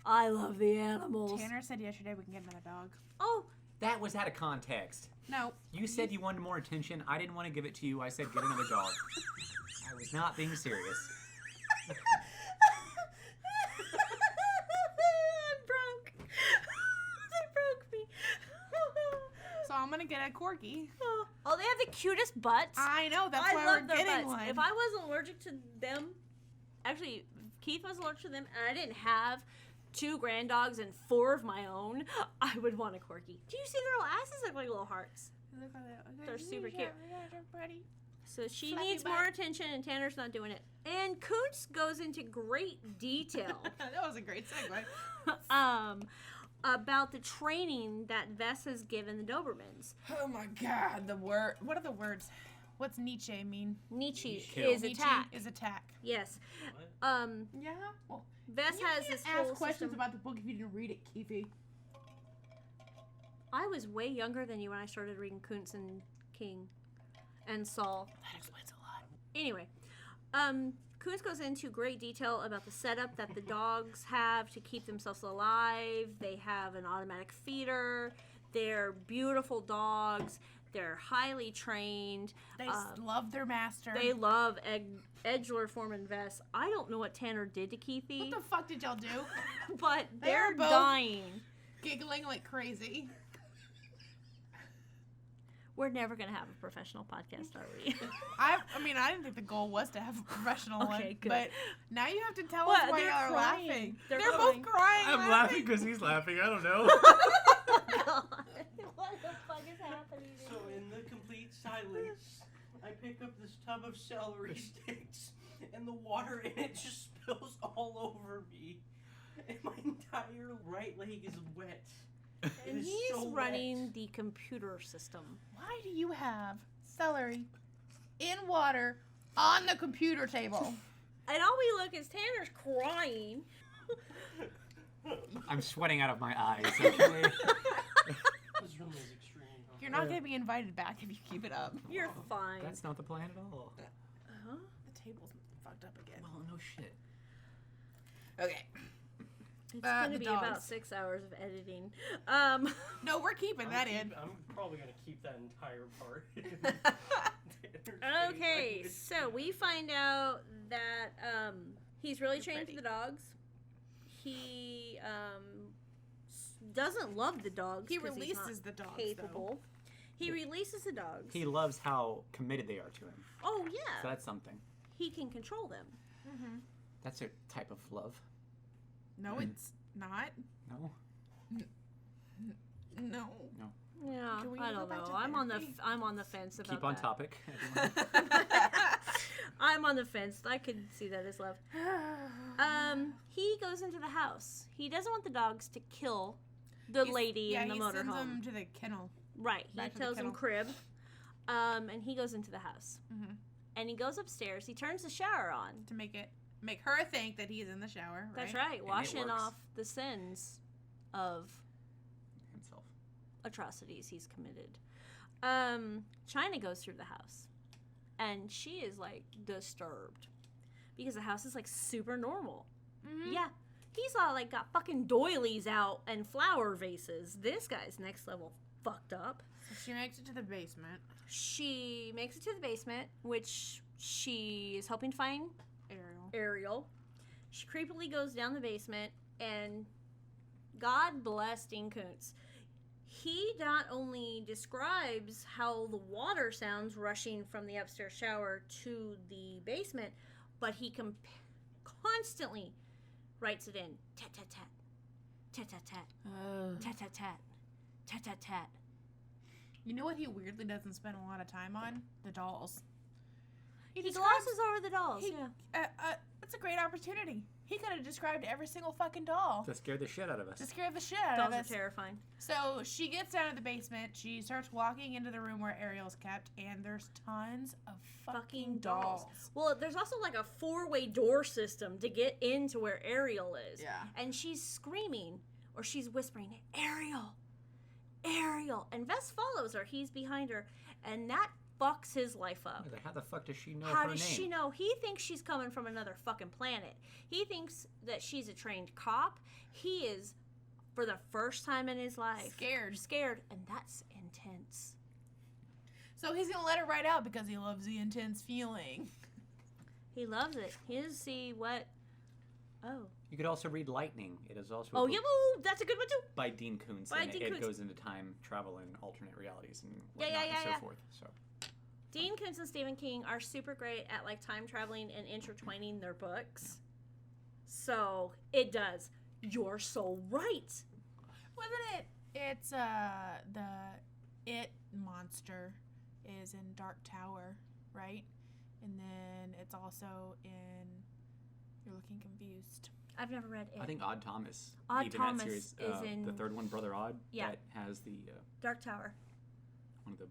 I love the animals. Tanner said yesterday we can get him a dog. Oh, That was out of context. No. You said you wanted more attention. I didn't want to give it to you. I said get another dog. I was not being serious. I'm broke. They broke me. So I'm gonna get a corgi. Oh, they have the cutest butts. I know. That's I why love we're their getting butts. one. If I wasn't allergic to them, actually, Keith was allergic to them, and I didn't have 2 grand dogs and 4 of my own, I would want a corgi. Do you see their little asses look like little hearts? They're super cute. Pretty. So she Fluffy needs butt. more attention, and Tanner's not doing it. And Koontz goes into great detail That was a great segue. about the training that Vess has given the Dobermans. Oh my God, the word. What are the words? What's Nietzsche mean? Nietzsche Kill. is Nietzsche attack. is attack. Yes. What? Yeah. Well, Vess you has can't this ask whole questions system. about the book if you didn't read it, Keefe. I was way younger than you when I started reading Koontz and King and Saul. That explains a lot. Anyway, Koontz goes into great detail about the setup that the dogs have to keep themselves alive. They have an automatic feeder. They're beautiful dogs. They're highly trained. They love their master. They love edgelord Foreman vests. I don't know what Tanner did to Keithy. What the fuck did y'all do? But They they're are both dying. Giggling like crazy. We're never going to have a professional podcast, are we? I mean, I didn't think the goal was to have a professional one. Okay, good. But now you have to tell What? us why They're y'all are crying. laughing. They're They're crying. both crying. I'm laughing because he's laughing. I don't know. God. What the fuck is happening? So in the complete silence, I pick up this tub of celery sticks, and the water in it just spills all over me, and my entire right leg is wet. And It is he's so running wet. the computer system. Why do you have celery in water on the computer table? And all we look is Tanner's crying. I'm sweating out of my eyes. Okay. This room is extreme. Huh? You're not going to be invited back if you keep it up. You're fine. That's not the plan at all. Huh? The table's fucked up again. Well, no shit. Okay. It's going to the be dogs. about 6 hours of editing. No, we're keeping that in. I'm probably gonna keep that entire part. Okay, so we find out that he's really trained for the dogs. He doesn't love the dogs. He 'cause he's not releases the dogs, capable. He releases the dogs. He loves how committed they are to him. Oh So yeah, that's something. he can control them. Mm-hmm. That's a type of love. No, it's not. No? No. Yeah, Can we I go don't back know. to I'm on the therapy? I'm on the fence about Keep on that. topic. I'm on the fence. I could see that as love. He goes into the house. He doesn't want the dogs to kill the lady in the he sends motorhome. them to the kennel. Right. He back to the tells him kennel. crib. And he goes into the house. Mm-hmm. And he goes upstairs. He turns the shower on. To make her think that he's in the shower. That's right. right. it Washing works. off the sins of Himself. atrocities he's committed. China goes through the house. And she is like disturbed. Because the house is like super normal. Mm-hmm. Yeah. He's all like got fucking doilies out and flower vases. This guy's next level fucked up. So she makes it to the basement. She makes it to the basement, which she is hoping to find Ariel. She creepily goes down the basement, and God bless Dean Koontz. He not only describes how the water sounds rushing from the upstairs shower to the basement, but he constantly writes it in. Tat, tat, tat. Tat, tat, tat. Tat, tat, tat. Tat, tat, tat. You know what he weirdly doesn't spend a lot of time on? The dolls. He describes- glosses over the dolls, he- yeah. That's a great opportunity. He could have described every single fucking doll. To scare the shit out of us. To scare the shit out Dolls of are us. terrifying. So she gets down to the basement. She starts walking into the room where Ariel's kept, and there's tons of fucking dolls. Well, there's also like a 4-way door system to get into where Ariel is. Yeah. And she's screaming, or she's whispering, Ariel! Ariel! And Vess follows her. He's behind her. And that fucks his life up. How the fuck does she know How her does name? she know? He thinks she's coming from another fucking planet. He thinks that she's a trained cop. He is, for the first time in his life, Scared, and that's intense. So he's gonna let her right out because he loves the intense feeling. He loves it. He doesn't see what... Oh. You could also read Lightning. It is also a Oh, book yeah, well, that's a good one, too. by Dean Koontz. By And Dean it Koontz. goes into time travel and alternate realities and Yeah, whatnot and so yeah. forth. So Dean Koontz and Stephen King are super great at like time traveling and intertwining their books. So it does. You're so right. Wasn't it? It's the It monster is in Dark Tower, right? And then it's also in You're Looking Confused. I've never read it. I think Odd Thomas. Odd even Thomas that series, is in the third one, Brother Odd. Yeah. That has the Dark Tower. one of the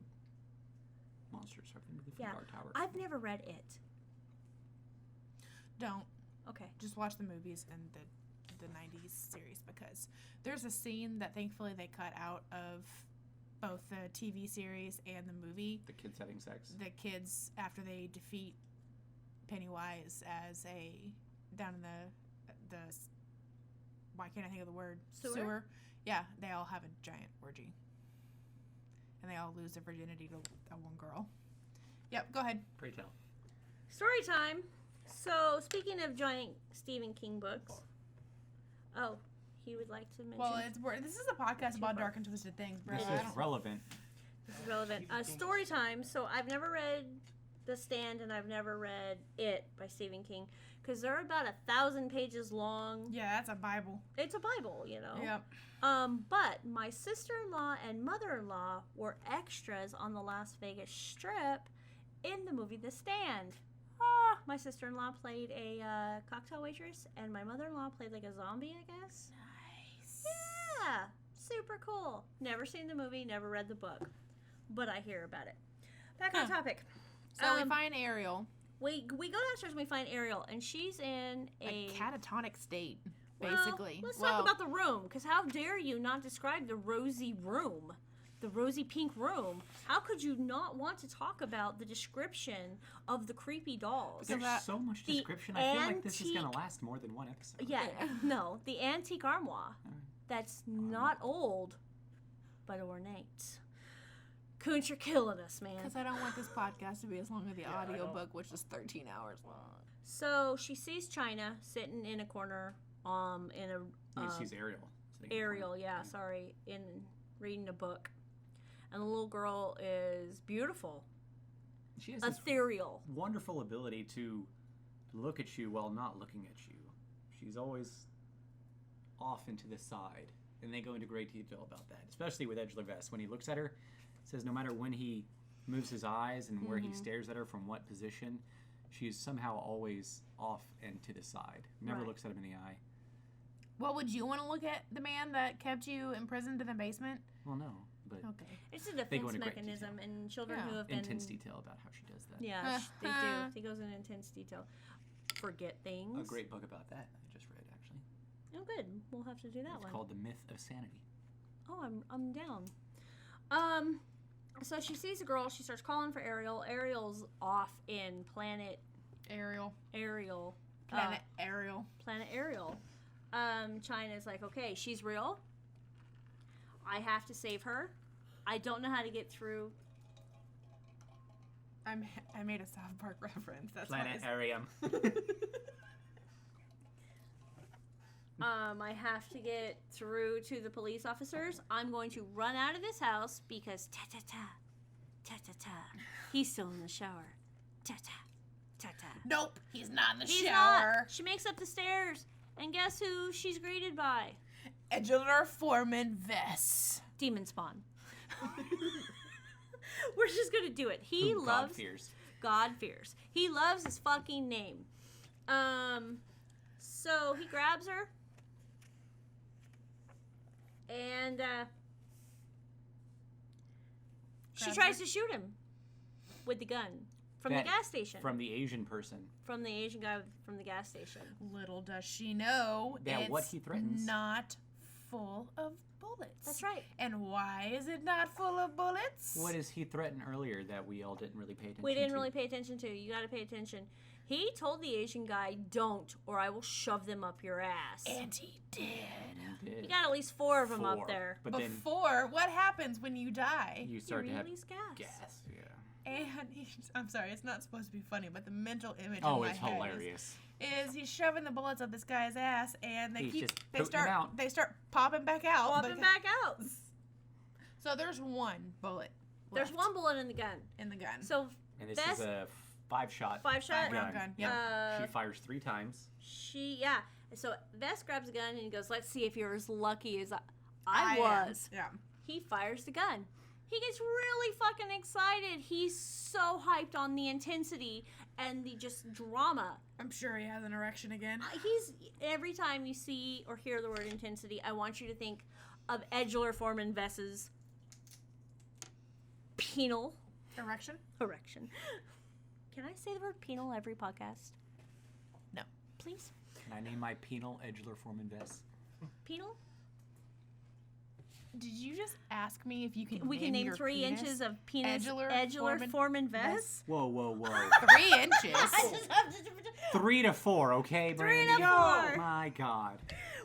monsters from Yeah. Dark Tower. I've never read it. Don't. Okay. Just watch the movies and the 90s series because there's a scene that thankfully they cut out of both the TV series and the movie. The kids having sex. The kids, after they defeat Pennywise as down in the why can't I think of the word? Sewer? Yeah, they all have a giant orgy. and they all lose their virginity to that one girl. Yep, go ahead. Pray tell. Story time. So, speaking of giant Stephen King books. Oh, he would like to mention. Well, this is a podcast about dark and twisted things, bro. This I is don't- relevant. This is relevant. Story time. So, I've never read The Stand and I've never read It by Stephen King because they're about 1,000 pages long. Yeah, that's a Bible. It's a Bible, you know. Yep. But my sister-in-law and mother-in-law were extras on the Las Vegas Strip in the movie The Stand. My sister-in-law played a cocktail waitress, and my mother-in-law played like a zombie, I guess. Nice. Yeah, super cool. Never seen the movie, never read the book, but I hear about it. Back on topic. So we find Ariel. We go downstairs and we find Ariel, and she's in A catatonic state, Well, basically. let's talk about the room, because how dare you not describe the rosy room? The rosy pink room. How could you not want to talk about the description of the creepy dolls? There's that- so much the description. I feel like this is going antique- to last more than one episode. Yeah, no, the antique armoire that's not old, but ornate. Coons, you're killing us, man. Because I don't want this podcast to be as long as the audiobook, which is 13 hours long. So she sees China sitting in a corner, in a She's Ariel. sitting in the Ariel, corner. yeah, sorry, in reading a book, and the little girl is beautiful, She has this ethereal. wonderful ability to look at you while not looking at you. She's always off and to the side, and they go into great detail about that, especially with Edgeler Vest. When he looks at her, it says no matter when he moves his eyes and where he stares at her from what position, she's somehow always off and to the side. Never Right. looks at him in the eye. Well, would you want to look at the man that kept you imprisoned in the basement? Well, no, but Okay. It's a They go defense into great mechanism, and children Yeah. who have been intense detail about how she does that. Yeah, they do. He goes into intense detail. Forget things. A great book about that I just read, actually. Oh, good. We'll have to do that It's one. called The Myth of Sanity. Oh, I'm down. So she sees a girl. She starts calling for Ariel. Ariel's off in Planet Ariel. Ariel. Planet Ariel. Planet Ariel. China's like, okay, she's real. I have to save her. I don't know how to get through. I made a South Park reference. That's Planetarium. I have to get through to the police officers. I'm going to run out of this house because ta-ta-ta. He's still in the shower. Ta-ta. Nope, he's not in the He's shower. not. She makes up the stairs. And guess who she's greeted by? Edgeler Foreman Vess. Demon Spawn. We're just going to do it. He Whom loves... God fears. God fears. He loves his fucking name. So he grabs her. And, she Grabs tries her? to shoot him with the gun from That- the gas station. From the Asian person. From the Asian guy from the gas station. Little does she know That it's what he threatens. not full of bullets. That's right. And why is it not full of bullets? What does he threaten earlier that we all didn't really pay attention to? We didn't really pay attention to. You got to pay attention. He told the Asian guy, "Don't, or I will shove them up your ass." And he did. You got at least 4 of them up Four. there. But then Before, what happens when you die? you start You to have release gas. gas. Yeah. And I'm sorry, it's not supposed to be funny, but the mental image Oh, in my it's head hilarious. is he's shoving the bullets up this guy's ass, and He's just putting them out. they start popping back out. Popping back out. So there's one bullet. There's left one bullet in the gun. in the gun. So And this Best- is a 5-shot. 5-shot. Round gun. Yep. She fires 3 times. Yeah. So Vest grabs a gun and he goes, "Let's see if you're as lucky as I was." Yeah. He fires the gun. He gets really fucking excited. He's so hyped on the intensity and the just drama. I'm sure he has an erection again. He's every time you see or hear the word intensity, I want you to think of Edgeler Foreman Vess's penal Erection? erection. Can I say the word penal every podcast? No. Please? Can I name my penal Edgeler Foreman vest? Penal? Did you just ask me if you can We can name your 3 penis? inches of penis Edgeler Foreman Vess. Whoa, whoa, whoa. 3 inches? I just have to. 3 to 4, okay, 3 Brandy? to 4. Oh, my God.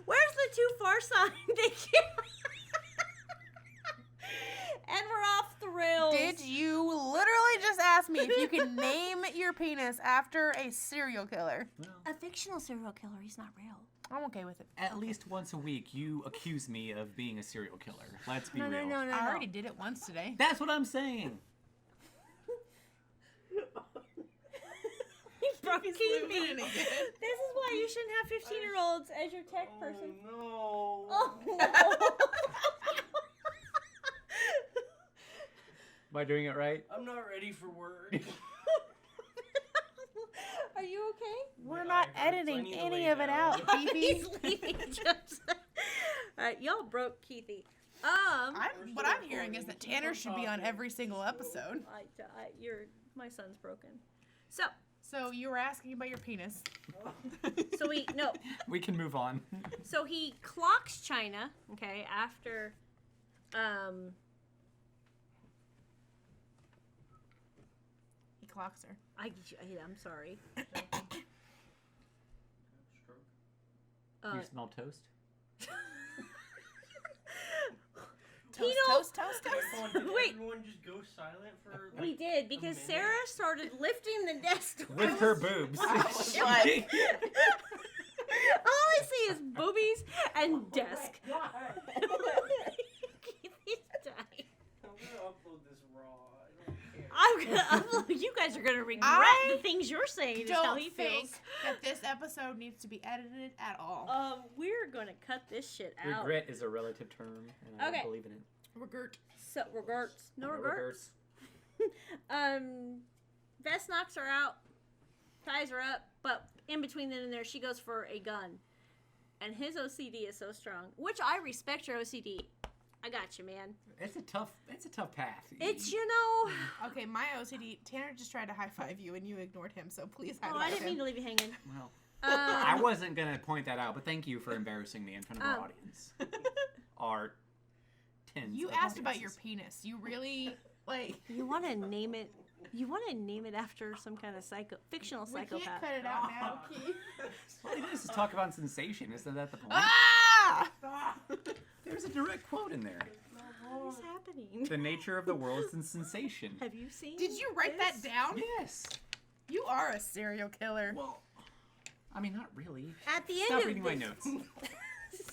Where's the too far sign? Thank you. And we're off the rails. Did you literally just ask me if you can name your penis after a serial killer? Well, A fictional serial killer. He's not real. I'm okay with it. at least once a week, you accuse me of being a serial killer. Let's be No, real. no, no, no. I no. already did it once today. That's what I'm saying. Keep me. living in it. This is why you shouldn't have 15-year-olds as your tech person. No. Oh. Am I doing it right? I'm not ready for work. Are you okay? We're My not eye hurts. I editing need to any lay of it down. out, He's Keithy. leaving jokes. Alright, y'all broke Keithy. What I'm hearing is that Tanner should be on every single episode. My son's broken. So you were asking about your penis. We can move on. So he clocks China, okay, after, He clocks her. I'm sorry. You smell toast? Toast. Wait. Everyone just go silent for We like, did, because minute? Sarah started lifting the desk. With her boobs. All I see is boobies and desk. Keithy's dying. I'm gonna upload this raw. I don't care. I'm gonna upload. You guys are gonna regret I the things you're saying. Is how Don't he think feels. that this episode needs to be edited at all. We're gonna cut this shit out. Regret is a relative term, and I Okay. don't believe in it. Regret. So regrets. No No regrets. Vess knocks her out, ties her up, but in between then and there, she goes for a gun. And his OCD is so strong, which I respect your OCD. I got you, man. It's a tough path. It's, Okay, my OCD. Tanner just tried to high five you and you ignored him, so please high Oh, five I didn't him. mean to leave you hanging. Well, I wasn't gonna point that out, but thank you for embarrassing me in front of our Um, audience. Our tens. You of asked about your audiences. penis. You really You want to name it? You want to name it after some kind of fictional We psychopath? can't cut it out now, Keith. All it is talk about sensation. Isn't that the point? Ah! There's a direct quote in there. What is happening? The nature of the world is in sensation. Have you seen? Did you write this? that down? Yes. You are a serial killer. Well, I mean, not really. At the Stop end reading of my this, notes.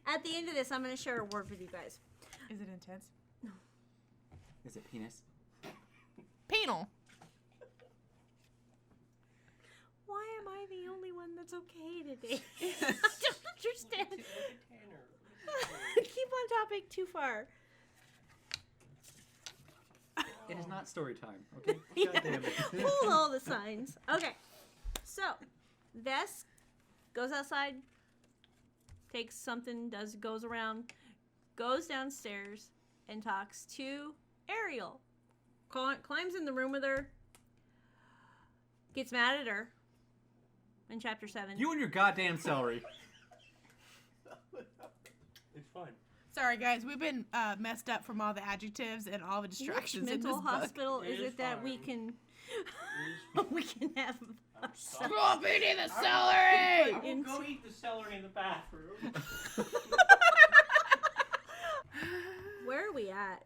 At the end of this, I'm going to share a word with you guys. Is it intense? Is it penis? Penal. Why am I the only one that's okay today? I don't understand. Look at Tanner. Keep on topic too far. It is not story time, okay? Yeah. God damn it. Hold all the signs. Okay. So, Vess goes outside, takes something, goes around, goes downstairs, and talks to Ariel. Climbs in the room with her, gets mad at her in chapter 7. You and your goddamn celery. It's fine. Sorry, guys. We've been messed up from all the adjectives and all the Which distractions in mental this book. hospital It is is it that we fine. can we can have Stop. Stop eating the I celery! will go eat the celery in the bathroom. Where are we at?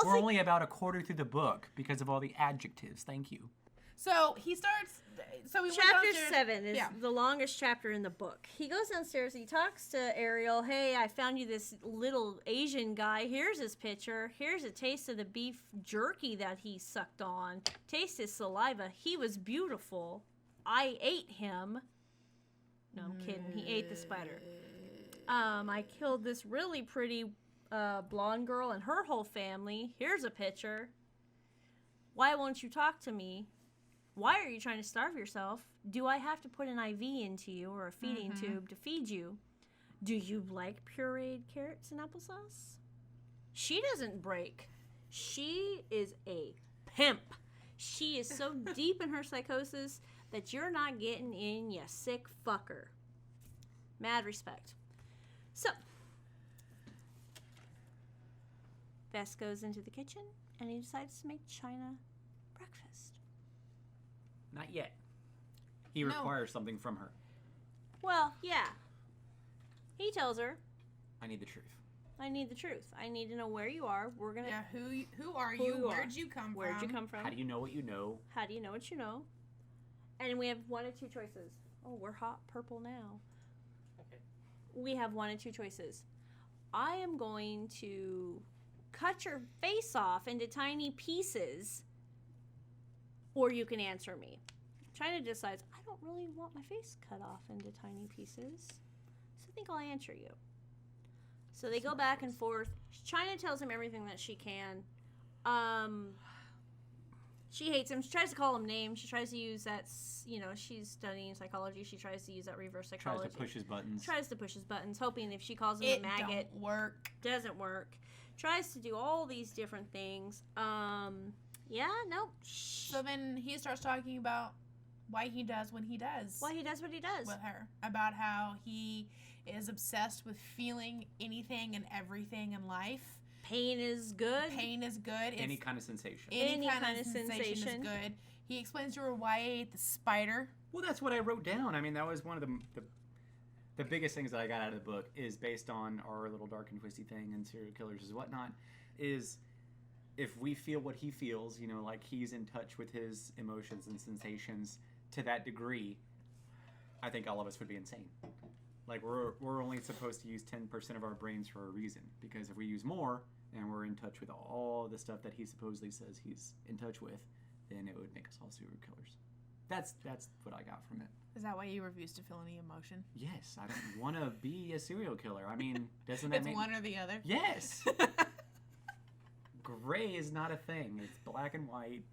We're only about a quarter through the book because of all the adjectives. Thank you. So he starts. So we went Chapter downstairs- 7 is Yeah. the longest chapter in the book. He goes downstairs, he talks to Ariel. Hey, I found you this little Asian guy. Here's his picture. Here's a taste of the beef jerky that he sucked on. Taste his saliva. He was beautiful. I ate him. No, I'm kidding. He ate the spider. I killed this really pretty blonde girl and her whole family. Here's a picture. Why won't you talk to me? Why are you trying to starve yourself? Do I have to put an IV into you or a feeding tube to feed you? Do you like pureed carrots and applesauce? She doesn't break. She is a pimp. She is so deep in her psychosis that you're not getting in, you sick fucker. Mad respect. So, Vess goes into the kitchen and he decides to make China breakfast. Not yet. He No. requires something from her. Well, yeah. He tells her, I need the truth. I need the truth. I need to know where you are. We're gonna. Yeah, who are Who you? you are. Where'd you come from? Where'd you come from? How do you know what you know? How do you know what you know? And we have one of two choices. Oh, we're hot purple now. Okay. We have one of two choices. I am going to cut your face off into tiny pieces, or you can answer me. China decides, I don't really want my face cut off into tiny pieces, so I think I'll answer you. So they go back and forth. China tells him everything that she can. She hates him. She tries to call him names. She tries to use that, she's studying psychology. She tries to use that reverse psychology. Tries to push his buttons. Tries to push his buttons, hoping if she calls him It a maggot, don't work. doesn't work. Tries to do all these different things. So then he starts talking about why he does what he does. Why he does what he does. With her. About how he is obsessed with feeling anything and everything in life. Pain is good. Pain is good. Any kind of sensation. Any kind of sensation is good. He explains to her why he ate the spider. Well, that's what I wrote down. I mean, that was one of the biggest things that I got out of the book is based on our little dark and twisty thing and serial killers and whatnot, is if we feel what he feels, like he's in touch with his emotions and sensations to that degree, I think all of us would be insane. Like, we're only supposed to use 10% of our brains for a reason, because if we use more and we're in touch with all the stuff that he supposedly says he's in touch with, then it would make us all serial killers. That's what I got from it. Is that why you refuse to feel any emotion? Yes, I don't want to be a serial killer. I mean, doesn't that It's one or the other. Yes. Gray is not a thing. It's black and white.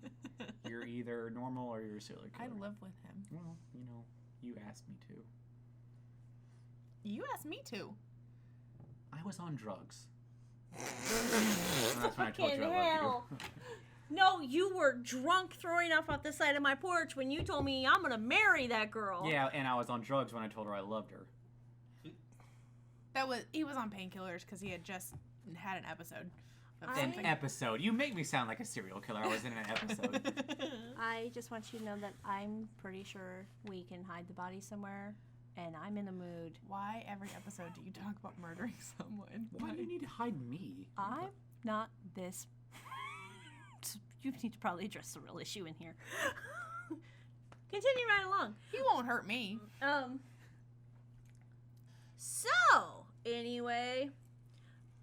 You're either normal or you're a serial killer. I live with him. Well, you asked me to. You asked me to. I was on drugs. That's when I told you I hell. loved you. No, you were drunk throwing up off the side of my porch when you told me I'm going to marry that girl. Yeah, and I was on drugs when I told her I loved her. He was on painkillers because he had just had an episode. Of An something. episode. You make me sound like a serial killer. I was in an episode. I just want you to know that I'm pretty sure we can hide the body somewhere, and I'm in the mood. Why every episode do you talk about murdering someone? Why do you need to hide me? I'm not this. You need to probably address the real issue in here. Continue right along. He won't hurt me. So, anyway.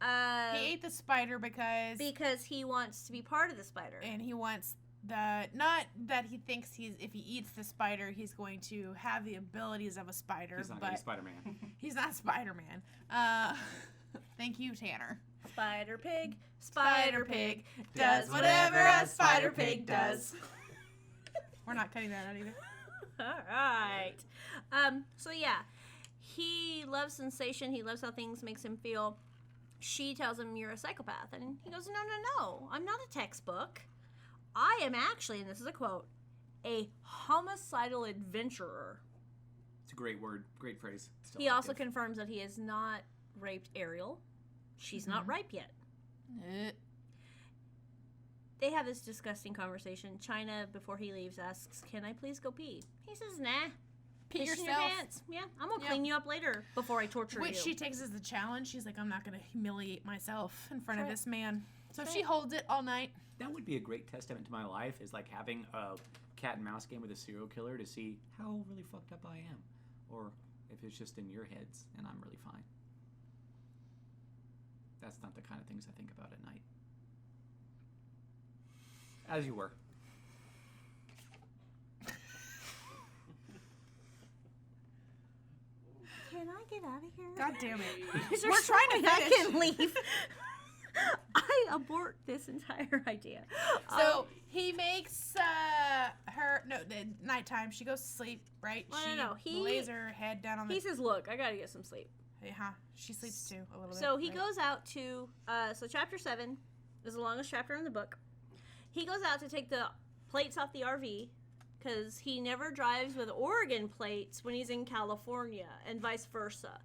He ate the spider because he wants to be part of the spider. and he wants not that he thinks if he eats the spider he's going to have the abilities of a spider, He's not going to but be Spider-Man. he's not Spider-Man. Thank you, Tanner. Spider pig, spider pig, does whatever a spider pig does. We're not cutting that out either. All right. So yeah, he loves sensation. He loves how things makes him feel. She tells him you're a psychopath, and he goes, no, I'm not a textbook. I am actually, and this is a quote, a homicidal adventurer. It's a great word, great phrase. Still He also active. confirms that he has not raped Ariel. She's not ripe yet. They have this disgusting conversation. China, before he leaves, asks, can I please go pee? He says, nah. Pee Piss in yourself. your pants. Yeah, I'm going to Yep. clean you up later before I torture Which you. she takes as the challenge. She's like, I'm not going to humiliate myself in front of Right. this man. So Right. she holds it all night. That would be a great testament to my life, is like having a cat and mouse game with a serial killer to see how really fucked up I am. Or if it's just in your heads and I'm really fine. That's not the kind of things I think about at night. As you were. Can I get out of here? God damn it. Is there We're some trying to way I finish. can leave. I abort this entire idea. So he makes her the nighttime. She goes to sleep, right? No, She he- lays her head down on the. He says, look, I gotta get some sleep. Yeah, she sleeps too a little bit. So he right? goes out to, so chapter 7 is the longest chapter in the book. He goes out to take the plates off the RV because he never drives with Oregon plates when he's in California and vice versa.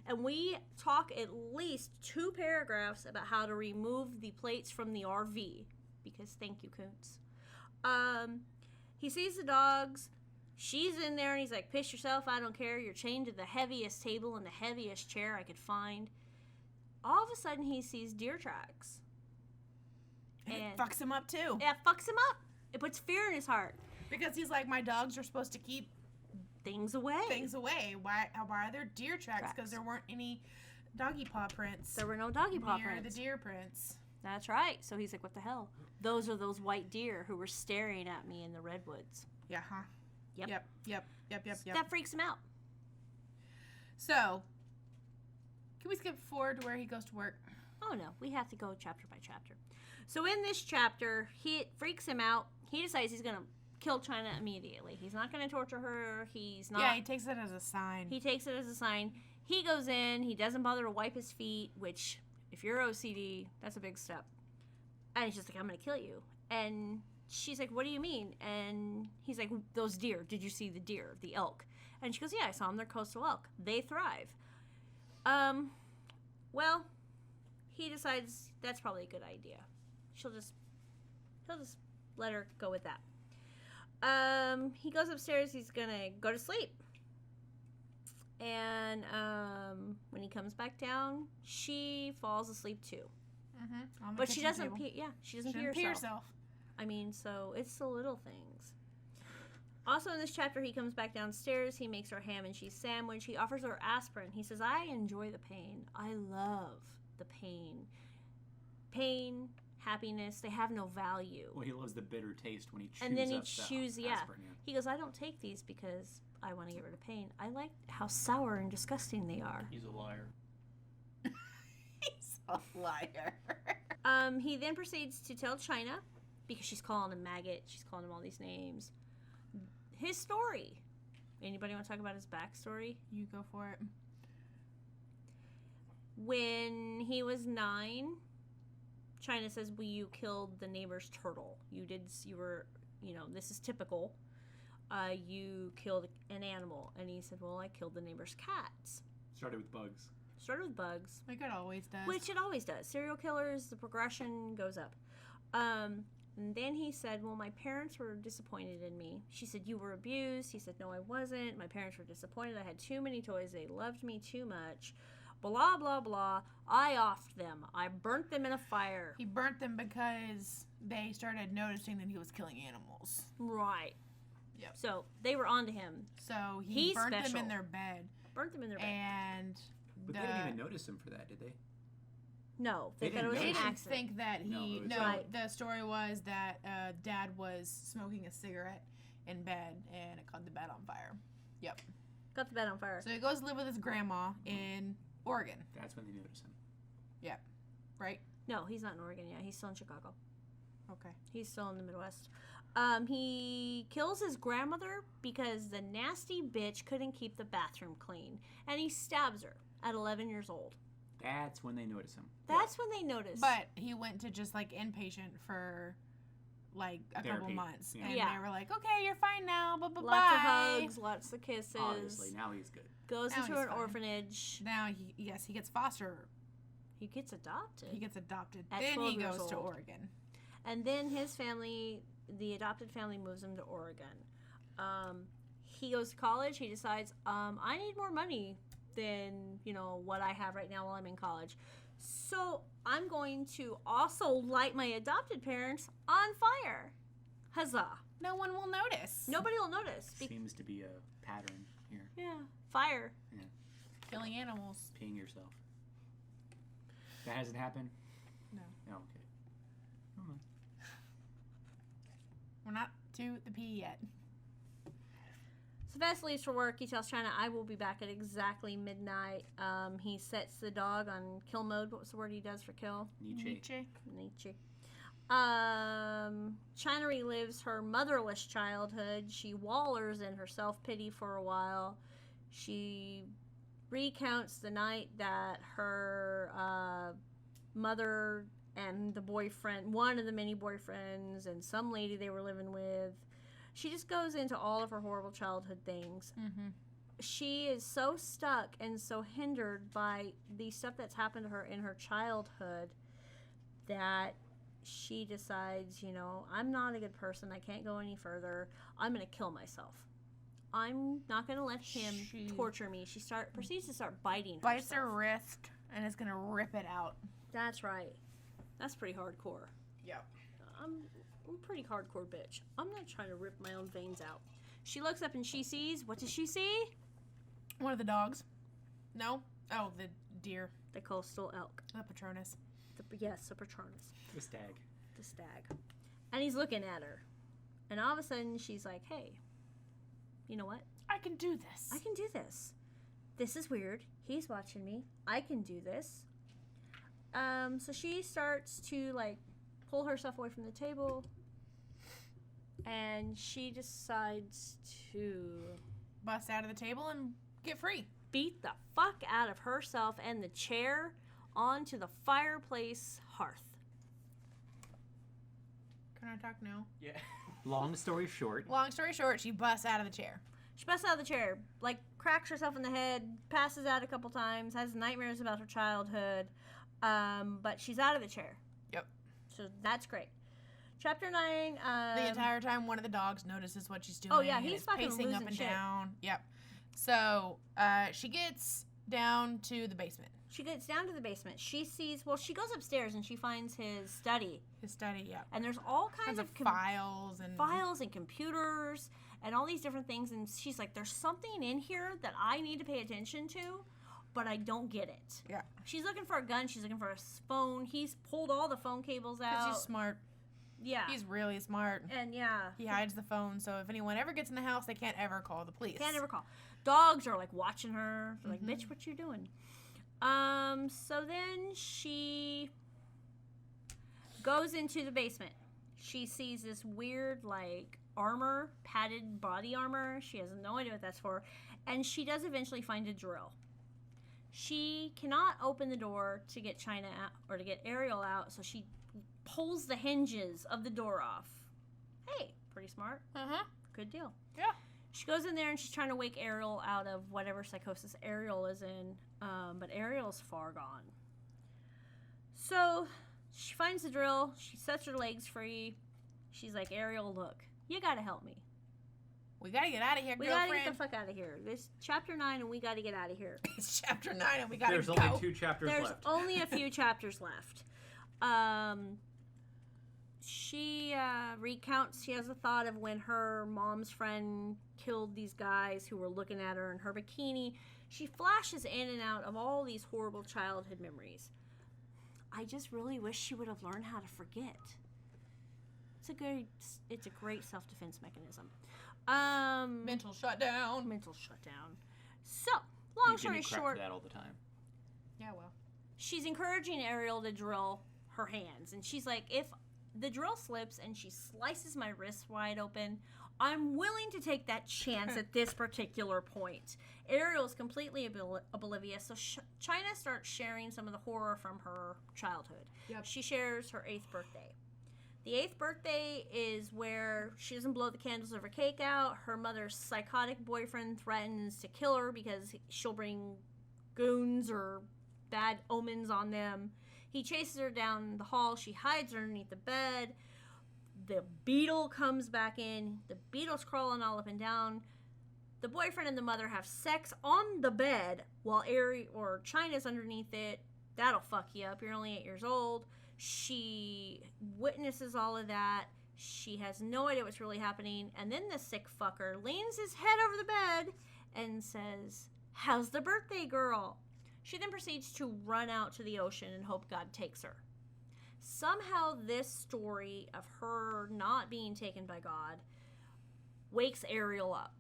And we talk at least 2 paragraphs about how to remove the plates from the RV because thank you, Koontz. He sees the dogs. She's in there and he's like, piss yourself, I don't care. You're chained to the heaviest table and the heaviest chair I could find. all of a sudden he sees deer tracks. And it fucks him up too. Yeah, it fucks him up. It puts fear in his heart. Because he's like, my dogs are supposed to keep things away. Why are there deer tracks? Because there weren't any doggy paw prints. There were no doggy paw near prints. The deer prints. That's right. So he's like, what the hell? Those are those white deer who were staring at me in the redwoods. Yeah, huh? Yep. Yep. That freaks him out. So, can we skip forward to where he goes to work? Oh, no. We have to go chapter by chapter. So in this chapter, it freaks him out. He decides he's going to kill China immediately. He's not going to torture her. He's not. Yeah, he takes it as a sign. He takes it as a sign. He goes in. He doesn't bother to wipe his feet, which, if you're OCD, that's a big step. And he's just like, I'm going to kill you. And she's like, what do you mean? And he's like, those deer. Did you see the deer, the elk? And she goes, yeah, I saw them. They're coastal elk. They thrive. Well, he decides that's probably a good idea. He'll just let her go with that. He goes upstairs. He's gonna go to sleep. And when he comes back down, she falls asleep too. Mm-hmm. But she doesn't pee. Yeah, she doesn't pee pee herself. herself. I mean, so it's the little things. Also in this chapter, he comes back downstairs. He makes her ham and cheese sandwich. He offers her aspirin. He says, I enjoy the pain. I love the pain. Pain, happiness, they have no value. Well, he loves the bitter taste when he chews And then he up chews, aspirin, yeah. He goes, I don't take these because I want to get rid of pain. I like how sour and disgusting they are. He's a liar. He's a liar. He then proceeds to tell China, because she's calling him maggot, she's calling him all these names, his story. Anybody want to talk about his backstory? You go for it. When he was 9, China says, well, you killed the neighbor's turtle. This is typical. You killed an animal. And he said, well, I killed the neighbor's cats. Started with bugs. Like it always does. Which it always does. Serial killers, the progression goes up. And then he said, well, my parents were disappointed in me. She said, you were abused. He said, no, I wasn't. My parents were disappointed. I had too many toys. They loved me too much. Blah, blah, blah. I offed them. I burnt them in a fire. He burnt them because they started noticing that he was killing animals. Right. Yep. So they were onto him. So he burnt them in their bed. And But they didn't even notice him for that, did they? No, they thought it was they an didn't accident. think that he. No, right. The story was that Dad was smoking a cigarette in bed and it caught the bed on fire. Yep. Got the bed on fire. So he goes to live with his grandma in Oregon. That's when they notice him. Yep. Right? No, he's not in Oregon yet. He's still in Chicago. Okay. He's still in the Midwest. He kills his grandmother because the nasty bitch couldn't keep the bathroom clean. And he stabs her at 11 years old. That's when they notice him. That's when they notice. But he went to just like inpatient for like a couple months. Yeah. And Yeah. they were like, okay, you're fine now. Bye. Lots of hugs, lots of kisses. Obviously, now he's good. Goes Now into he's an fine. orphanage. Now, he gets foster. He gets adopted. He gets adopted. At Then 12 he years goes to old. Oregon. And then his family, the adopted family, moves him to Oregon. He goes to college. He decides, I need more money than, what I have right now while I'm in college. So I'm going to also light my adopted parents on fire. Huzzah. No one will notice. Nobody will notice. Seems to be a pattern here. Yeah. Fire. Yeah. Killing animals. Peeing yourself. That hasn't happened? No. Oh, okay. Oh, well. We're not to the P yet. So Vess leaves for work. He tells China, I will be back at exactly midnight. He sets the dog on kill mode. What was the word he does for kill? Nietzsche. Nietzsche. China relives her motherless childhood. She wallers in her self-pity for a while. She recounts the night that her mother and the boyfriend, one of the many boyfriends, and some lady they were living with. She just goes into all of her horrible childhood things. Mm-hmm. She is so stuck and so hindered by the stuff that's happened to her in her childhood that she decides, I'm not a good person. I can't go any further. I'm going to kill myself. I'm not going to let him torture me. She proceeds to start biting Bites herself. her wrist and it's gonna rip it out. That's right. That's pretty hardcore. Yep. I'm a pretty hardcore bitch. I'm not trying to rip my own veins out. She looks up and she sees, what does she see? One of the dogs. No? Oh, the deer. The coastal elk. The Patronus. Yes, the Patronus. The stag. The stag. And he's looking at her. And all of a sudden, she's like, hey, you know what? I can do this. I can do this. This is weird. He's watching me. I can do this. So she starts to, like, pull herself away from the table. And she decides to Bust out of the table and get free. beat the fuck out of herself and the chair onto the fireplace hearth. Can I talk now? Yeah. Long story short, Long story short, she busts out of the chair. She busts out of the chair, like, cracks herself in the head, passes out a couple times, has nightmares about her childhood, but she's out of the chair. Yep. So that's great. Chapter 9. The entire time, one of the dogs notices what she's doing. Oh, yeah, and he's is fucking pacing up losing and shit. down. Yep. So she gets down to the basement. She gets down to the basement. She sees, well, she goes upstairs and she finds his study. His study, yep. And there's all kinds of files and computers and all these different things. And she's like, there's something in here that I need to pay attention to, but I don't get it. Yeah. She's looking for a gun. She's looking for a phone. He's pulled all the phone cables out. Because he's smart. Yeah. He's really smart. And yeah. He hides the phone, so if anyone ever gets in the house, they can't ever call the police. Can't ever call. Dogs are like watching her. They're like, bitch, what you doing? So then she goes into the basement. She sees this weird, like, armor, padded body armor. She has no idea what that's for. And she does eventually find a drill. She cannot open the door to get China out, or to get Ariel out, so she pulls the hinges of the door off. Hey, pretty smart. Uh-huh. Good deal. Yeah. She goes in there and she's trying to wake Ariel out of whatever psychosis Ariel is in, but Ariel's far gone. So she finds the drill. She sets her legs free. She's like, Ariel, look, you gotta help me. We gotta get out of here, We girlfriend. gotta get the fuck out of here. This chapter 9 and we gotta get out of here. It's chapter 9 and we gotta there's go. only 2 chapters There's left. only a few chapters left. She recounts, she has a thought of when her mom's friend killed these guys who were looking at her in her bikini. She flashes in and out of all these horrible childhood memories. I just really wish she would have learned how to forget. It's a great self-defense mechanism. Mental shutdown. Mental shutdown. So, long You give me story crap short, for that all the time. Yeah, well. she's encouraging Ariel to drill her hands. And she's like, if the drill slips and she slices my wrists wide open, I'm willing to take that chance at this particular point. Ariel's completely oblivious, so China starts sharing some of the horror from her childhood. Yep. She shares her 8th birthday. The 8th birthday is where she doesn't blow the candles of her cake out. Her mother's psychotic boyfriend threatens to kill her because she'll bring goons or bad omens on them. He chases her down the hall. She hides underneath the bed. The beetle comes back in. The beetle's crawling all up and down. The boyfriend and the mother have sex on the bed while China's underneath it. That'll fuck you up. You're only 8 years old. She witnesses all of that. She has no idea what's really happening. And then the sick fucker leans his head over the bed and says, "How's the birthday girl?" She then proceeds to run out to the ocean and hope God takes her. Somehow this story of her not being taken by God wakes Ariel up.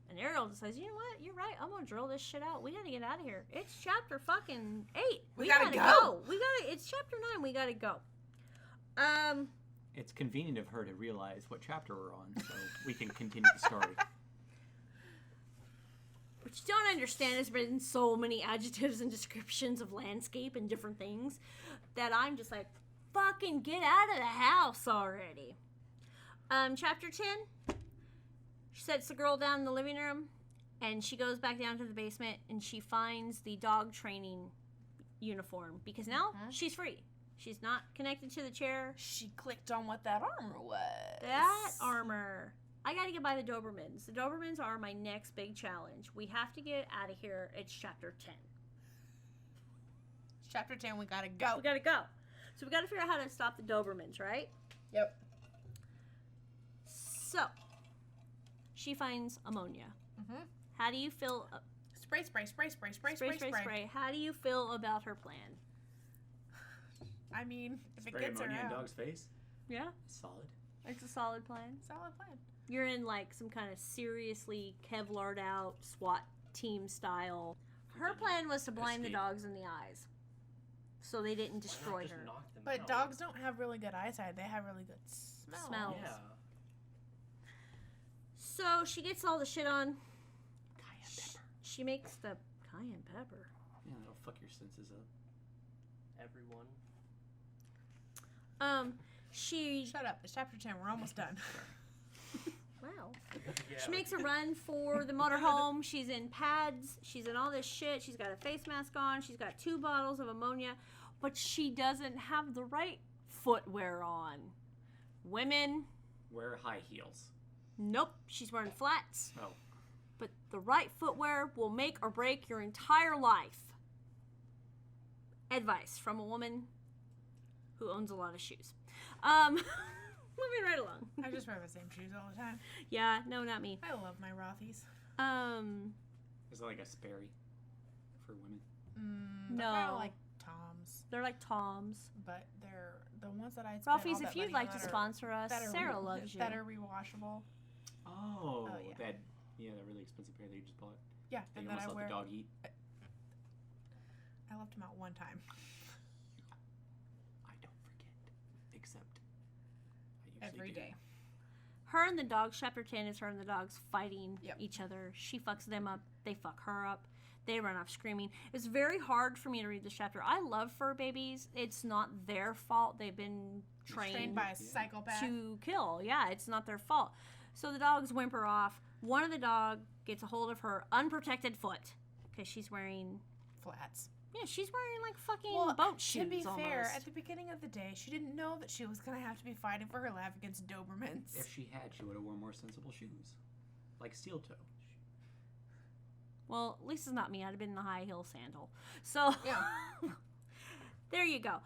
And Ariel says, you know what? You're right. I'm going to drill this shit out. We got to get out of here. It's chapter fucking 8. We gotta go. It's chapter 9. We got to go. It's convenient of her to realize what chapter we're on, so we can continue the story. What you don't understand is been so many adjectives and descriptions of landscape and different things that I'm just like, fucking get out of the house already. Chapter 10. She sets the girl down in the living room, and she goes back down to the basement, and she finds the dog training uniform, because now she's free. She's not connected to the chair. She clicked on what that armor was. That armor. I gotta get by the Dobermans. The Dobermans are my next big challenge. We have to get out of here. It's chapter 10. Chapter 10, we gotta go. We gotta go. So we gotta figure out how to stop the Dobermans, right? Yep. So, she finds ammonia. Mm-hmm. How do you feel? Spray. How do you feel about her plan? I mean, if Spray it gets her ammonia in out. dog's face. Yeah, Solid. it's a solid plan. Solid plan. You're in like some kind of seriously Kevlar'd out SWAT team style. Her plan was to blind the Escape. dogs in the eyes, so they didn't destroy Just her. knock them But out? dogs don't have really good eyesight. They have really good smell. Smells. Yeah. So she gets all the shit on. Cayenne pepper. She makes the cayenne pepper. Yeah, that'll fuck your senses up. Everyone. She Shut up. It's chapter 10. We're almost done. wow. Yeah. She makes a run for the motorhome. She's in pads. She's in all this shit. She's got a face mask on. She's got 2 bottles of ammonia, but she doesn't have the right footwear on. Women, Wear high heels. nope. She's wearing flats. Oh. But the right footwear will make or break your entire life. Advice from a woman who owns a lot of shoes. Moving right along. I just wear the same shoes all the time. Yeah, no, not me. I love my Rothies. Is it like a Sperry for women? They're kind No. of like Toms, They're like Toms. but they're the ones that I spend all Ralphie's, that if you'd money like on to are- sponsor us, that are Sarah loves you. That are rewashable. Oh, Oh, yeah. that really expensive pair that you just bought. Yeah, That and you then I almost let wear. the dog eat. I left him out one time. I don't forget, except I usually Every do. day. Her and the dogs, chapter 10 is her and the dogs fighting Yep. each other. She fucks them up. They fuck her up. They run off screaming. It's very hard for me to read this chapter. I love fur babies. It's not their fault. They've been Trained by a Yeah. psychopath. to kill. Yeah, it's not their fault. So the dogs whimper off. One of the dog gets a hold of her unprotected foot because she's wearing. Flats. Yeah, she's wearing like fucking Well, boat shoes. to be fair, almost. at the beginning of the day, she didn't know that she was going to have to be fighting for her life against Dobermans. If she had, she would have worn more sensible shoes, like steel toe. Well, at least it's not me. I'd have been in the high heel sandal. So Yeah. there you go.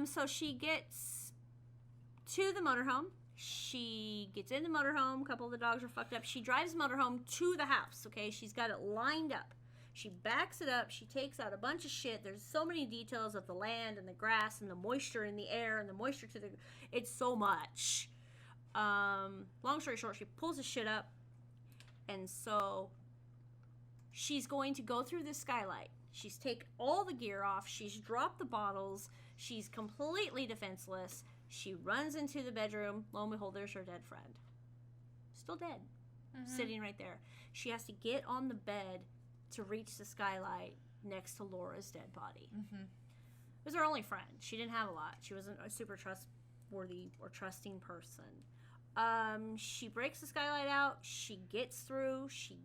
So she gets to the motorhome. She gets in the motorhome. A couple of the dogs are fucked up. She drives the motorhome to the house. Okay, she's got it lined up. She backs it up. She takes out a bunch of shit. There's so many details of the land and the grass and the moisture in the air and the moisture to the. It's so much. Long story short, she pulls the shit up, and so she's going to go through this skylight. She's taken all the gear off. She's dropped the bottles. She's completely defenseless. She runs into the bedroom. Lo and behold, there's her dead friend. Still dead. Sitting right there. She has to get on the bed to reach the skylight next to Laura's dead body. Mm-hmm. It was her only friend. She didn't have a lot. She wasn't a super trustworthy or trusting person. She breaks the skylight out. She gets through. She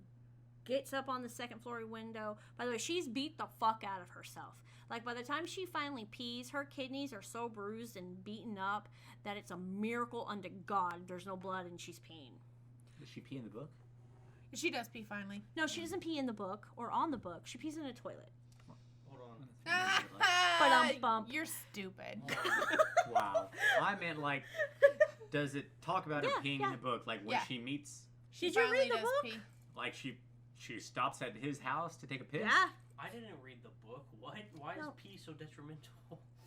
gets up on the second floor window. By the way, she's beat the fuck out of herself. Like, by the time she finally pees, her kidneys are so bruised and beaten up that it's a miracle unto God there's no blood and she's peeing. Does she pee in the book? She does pee finally. No, she doesn't pee in the book or on the book. She pees in a toilet. Hold on. Ba-dum-bum. You're stupid. Wow. I meant like, does it talk about her Yeah, peeing yeah. in the book? Like when Yeah. she meets, Did you finally read the does book? pee. like she stops at his house to take a piss? Yeah. I didn't read the book. What? Why No. is pee so detrimental?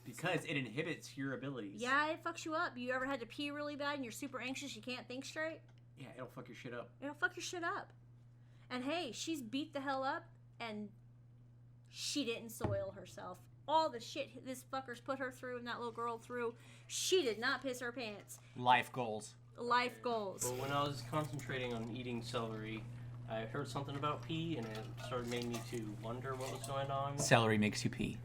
Because it inhibits your abilities. Yeah, it fucks you up. You ever had to pee really bad and you're super anxious, you can't think straight? Yeah, it'll fuck your shit up. It'll fuck your shit up. And hey, she's beat the hell up and she didn't soil herself. All the shit this fucker's put her through and that little girl through, she did not piss her pants. Life goals. Life goals. But when I was concentrating on eating celery, I heard something about pee, and it started made me to wonder what was going on. Celery makes you pee.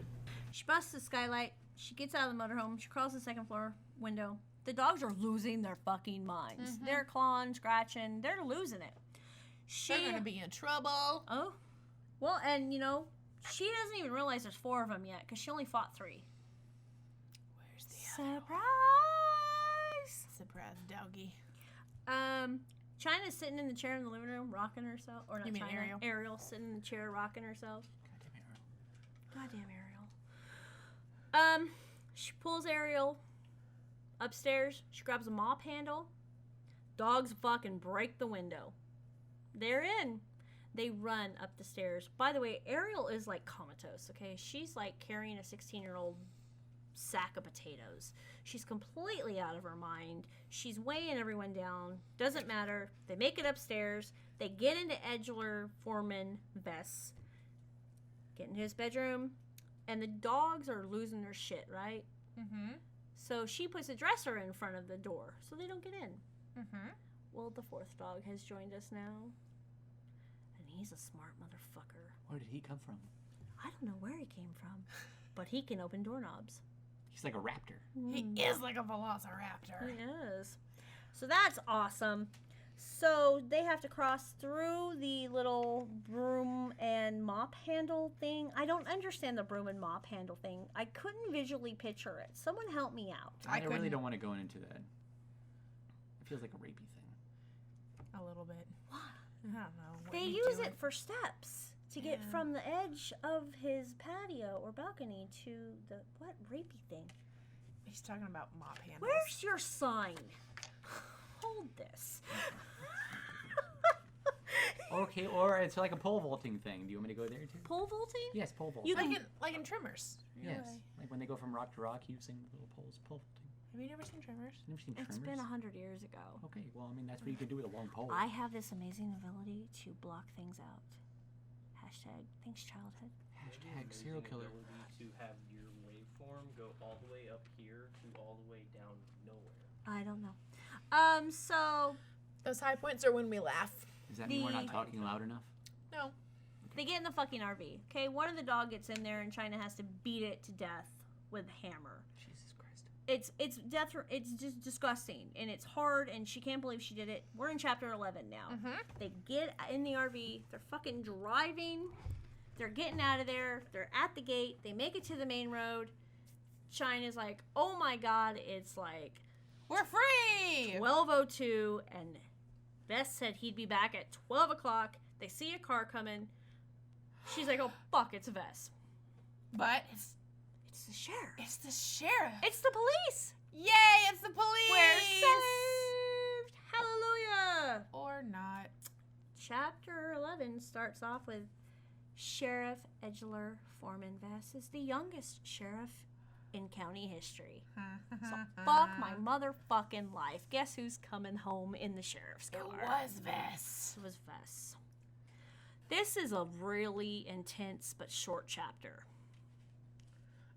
She busts the skylight. She gets out of the motorhome. She crawls to the second floor window. The dogs are losing their fucking minds. Mhm. They're clawing, scratching. They're losing it. They're gonna be in trouble. Oh, well, and you know, she doesn't even realize there's 4 of them yet because she only fought 3. Where's the Surprise! surprise doggy? China's sitting in the chair in the living room, rocking herself. Or not You mean China. Ariel? Ariel's sitting in the chair, rocking herself. Goddamn Arrow. Goddamn Ariel. She pulls Ariel upstairs. She grabs a mop handle. Dogs fucking break the window. They're in. They run up the stairs. By the way, Ariel is like comatose, okay? She's like carrying a 16-year-old sack of potatoes. She's completely out of her mind. She's weighing everyone down. Doesn't matter. They make it upstairs. They get into Edgeler Foreman Vess. Get in his bedroom. And the dogs are losing their shit, right? Mm-hmm. So she puts a dresser in front of the door so they don't get in. Mm-hmm. Well, the fourth dog has joined us now. And he's a smart motherfucker. Where did he come from? I don't know where he came from, but he can open doorknobs. He's like a raptor. He is like a velociraptor. He is. So that's awesome. So they have to cross through the little broom and mop handle thing. I don't understand the broom and mop handle thing. I couldn't visually picture it. Someone help me out. I really couldn't- don't want to go into that. It feels like a rapey thing. A little bit. What? I don't know. what They you use do it for steps to get Yeah. from the edge of his patio or balcony to the what rapey thing. He's talking about mop handles. Where's your sign? Hold this. Okay, or it's like a pole vaulting thing. Do you want me to go there too? Pole vaulting? Yes, pole vaulting. You like can- in like in Tremors. Yes, Really? like when they go from rock to rock using little poles. Pole vaulting. Have you never seen Tremors? Never seen It's Tremors? been 100 years ago. Okay, well, I mean, that's what you can do with a long pole. I have this amazing ability to block things out. Hashtag thanks childhood. Hashtag serial killer. Ability to have your waveform go all the way up here to all the way down nowhere. I don't know. So Those high points are when we laugh. Does that mean we're not The- talking loud enough? No. they get in the fucking RV. Okay, one of the dog gets in there and China has to beat it to death with a hammer. Jesus Christ. It's death. It's just disgusting and it's hard and she can't believe she did it. We're in chapter 11 now. Mm-hmm. They get in the RV. They're fucking driving. They're getting out of there. They're at the gate. They make it to the main road. China's like, oh my god, it's like We're free! 12:02, and Bess said he'd be back at 12 o'clock. They see a car coming. She's like, oh fuck, it's Vess. But It's the sheriff. it's the sheriff. It's the police. Yay, it's the police! We're saved. Hallelujah. Or not. Chapter 11 starts off with Sheriff Edgeler Foreman Vess is the youngest sheriff in county history. So fuck my motherfucking life. Guess who's coming home in the sheriff's car? It was Vess. It was Vess. This is a really intense but short chapter.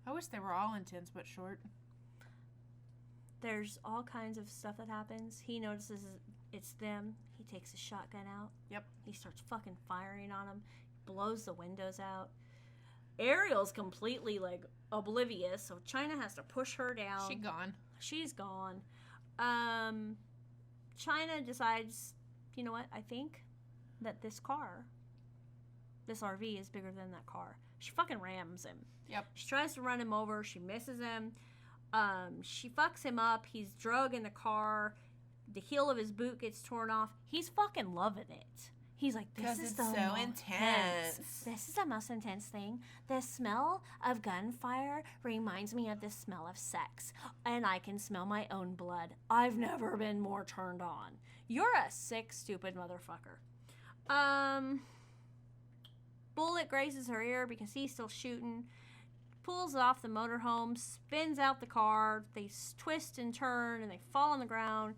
I wish they were all intense but short. There's all kinds of stuff that happens. He notices it's them. He takes a shotgun out. Yep. He starts fucking firing on them. Blows the windows out. Ariel's completely like oblivious, so China has to push her down. She gone. She's gone. China decides, you know what? I think that this RV is bigger than that car. She fucking rams him. Yep. She tries to run him over. She misses him. She fucks him up. He's drug in the car. The heel of his boot gets torn off. He's fucking loving it. He's like, this 'Cause is it's the so most intense. This is the most intense thing. The smell of gunfire reminds me of the smell of sex. And I can smell my own blood. I've never been more turned on. You're a sick, stupid motherfucker. Bullet grazes her ear because he's still shooting. Pulls off the motorhome, spins out the car. They twist and turn and they fall on the ground.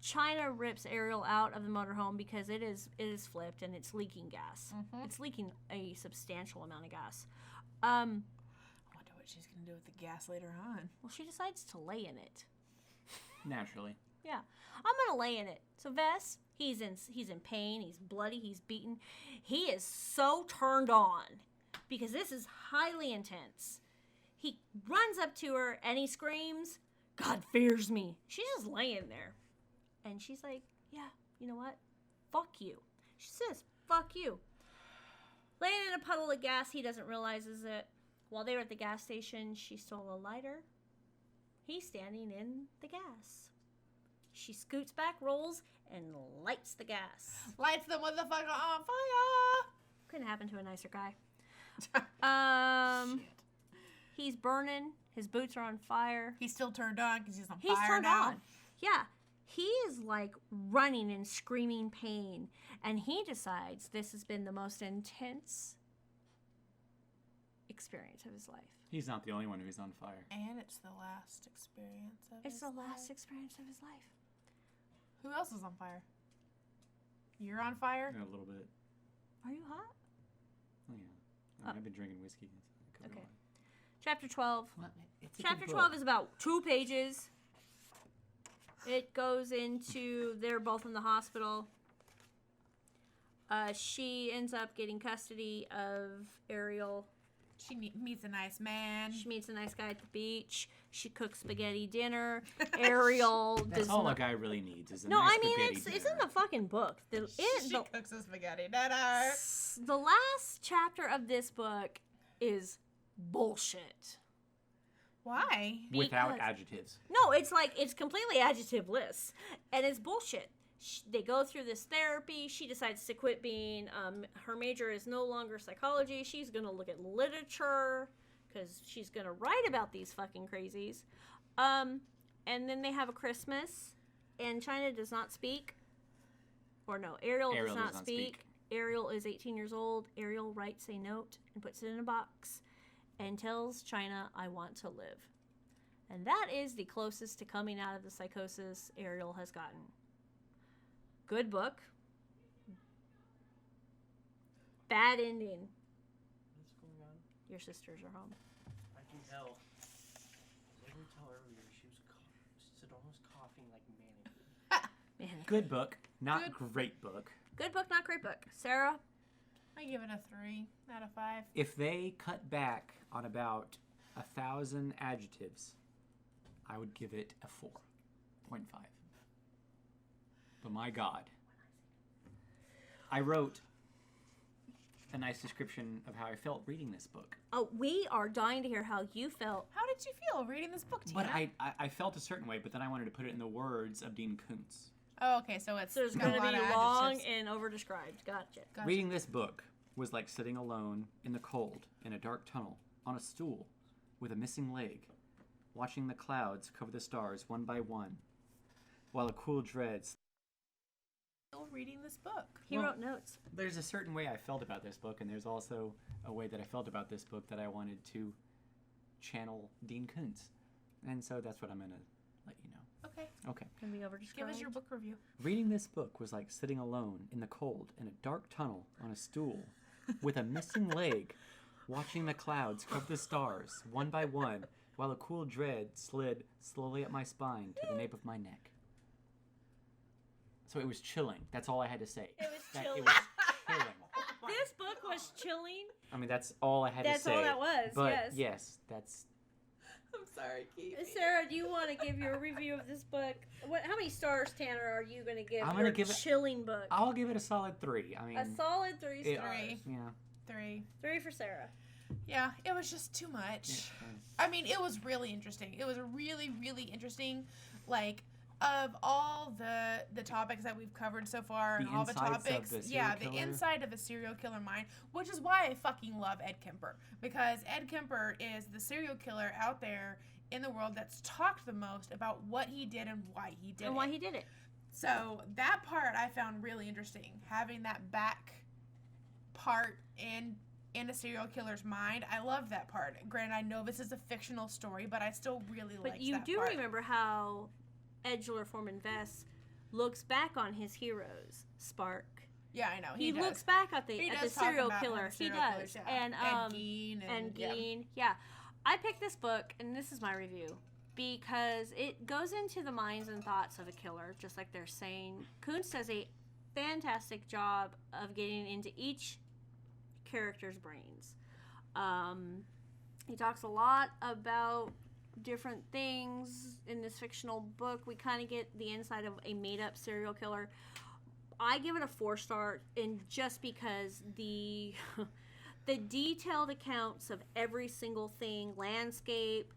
China rips Ariel out of the motorhome because it is flipped and it's leaking gas. Mhm. It's leaking a substantial amount of gas. I wonder what she's gonna do with the gas later on. Well, she decides to lay in it. Naturally. Yeah, I'm gonna lay in it. So Vess, he's in pain. He's bloody. He's beaten. He is so turned on because this is highly intense. He runs up to her and he screams, "God fears me." She's just laying there, and she's like, "Yeah, you know what? Fuck you." She says, "Fuck you." Laying in a puddle of gas, he doesn't realize it. While they were at the gas station, she stole a lighter. He's standing in the gas. She scoots back, rolls, and lights the gas. Lights the motherfucker on fire! Couldn't happen to a nicer guy. Shit. He's burning. His boots are on fire. He's still turned on because he's on He's fire turned now. on. Yeah. He is like running in screaming pain. And he decides this has been the most intense experience of his life. He's not the only one who's on fire. And it's the last experience of It's his the life. last experience of his life. Who else is on fire? You're on fire? A little bit. Are you hot? Oh, yeah. I've been drinking whiskey. So Okay. Chapter 12. It's a Chapter good 12 book. is about 2 pages. It goes into they're both in the hospital. She ends up getting custody of Ariel. She meets a nice man. She meets a nice guy at the beach. She cooks spaghetti dinner. Ariel That's does all not. a guy really needs is a No, nice I mean spaghetti it's in dinner. the fucking book. She cooks a spaghetti dinner. The last chapter of this book is bullshit. Why? Without because- adjectives. No, it's like it's completely adjectiveless, and it's bullshit. They go through this therapy. She decides to quit being. Her major is no longer psychology. She's gonna look at literature because she's gonna write about these fucking crazies. And then they have a Christmas, and China does not speak. Or no, Ariel does not speak. Ariel is 18 years old. Ariel writes a note and puts it in a box and tells China, I want to live. And that is the closest to coming out of the psychosis Ariel has gotten. Good book. Bad ending. What's going on? Your sisters are home. I can tell. I didn't tell earlier. She was almost coughing like manic. Man. Good book. Not Good. great book. Good book, not great book. Sarah? I give it a 3 out of 5. If they cut back on about 1,000 adjectives, I would give it a 4.5. But my God. I wrote a nice description of how I felt reading this book. Oh, we are dying to hear how you felt. How did you feel reading this book, Tina? But I felt a certain way, but then I wanted to put it in the words of Dean Koontz. Oh, okay, so it's So it's got going to a lot be of long adjectives. and over-described. Gotcha. Gotcha. Reading this book was like sitting alone in the cold in a dark tunnel on a stool with a missing leg, watching the clouds cover the stars one by one, while a cool dread. Still reading this book. He Well- wrote notes. There's a certain way I felt about this book, and there's also a way that I felt about this book that I wanted to channel Dean Koontz. And so that's what I'm going to let you know. Okay, Okay. Can be over-described. give us your book review. Reading this book was like sitting alone in the cold in a dark tunnel on a stool with a missing leg, watching the clouds cover the stars one by one while a cool dread slid slowly up my spine to the nape of my neck. So it was chilling. That's all I had to say. It was That- chilling. It was chilling. This book was chilling. I mean, that's all I had That's to say. all that was, But yes. that's I'm sorry, Keith. Sarah, do you want to give your review of this book? How many stars, Tanner, are you going to give I'm your gonna give it- chilling book? I'll give it a solid 3. I mean, A solid 3 it- stars. 3. yeah. 3. 3 for Sarah. Yeah, it was just too much. I mean, it was really interesting. It was really, really interesting. Like, of all the topics that we've covered so far, The and all the insides of topics, the yeah, serial the killer. inside of a serial killer mind, which is why I fucking love Ed Kemper, because Ed Kemper is the serial killer out there in the world that's talked the most about what he did and why he did And it. why he did it. So that part I found really interesting, having that back part in a serial killer's mind. I love that part. Granted, I know this is a fictional story, but I still really like that part. But you do remember how Edgeler Foreman Vess looks back on his heroes, Spark. Yeah, I know. He does. looks back at the He at does the talk serial about killer. the serial He does. killers, yeah. And And Gein and yeah. Gein. Yeah. I picked this book, and this is my review, because it goes into the minds and thoughts of a killer, just like they're saying. Koontz does a fantastic job of getting into each character's brains. He talks a lot about different things in this fictional book. We kind of get the inside of a made-up serial killer. I give it a 4-star, and just because the the detailed accounts of every single thing, landscape,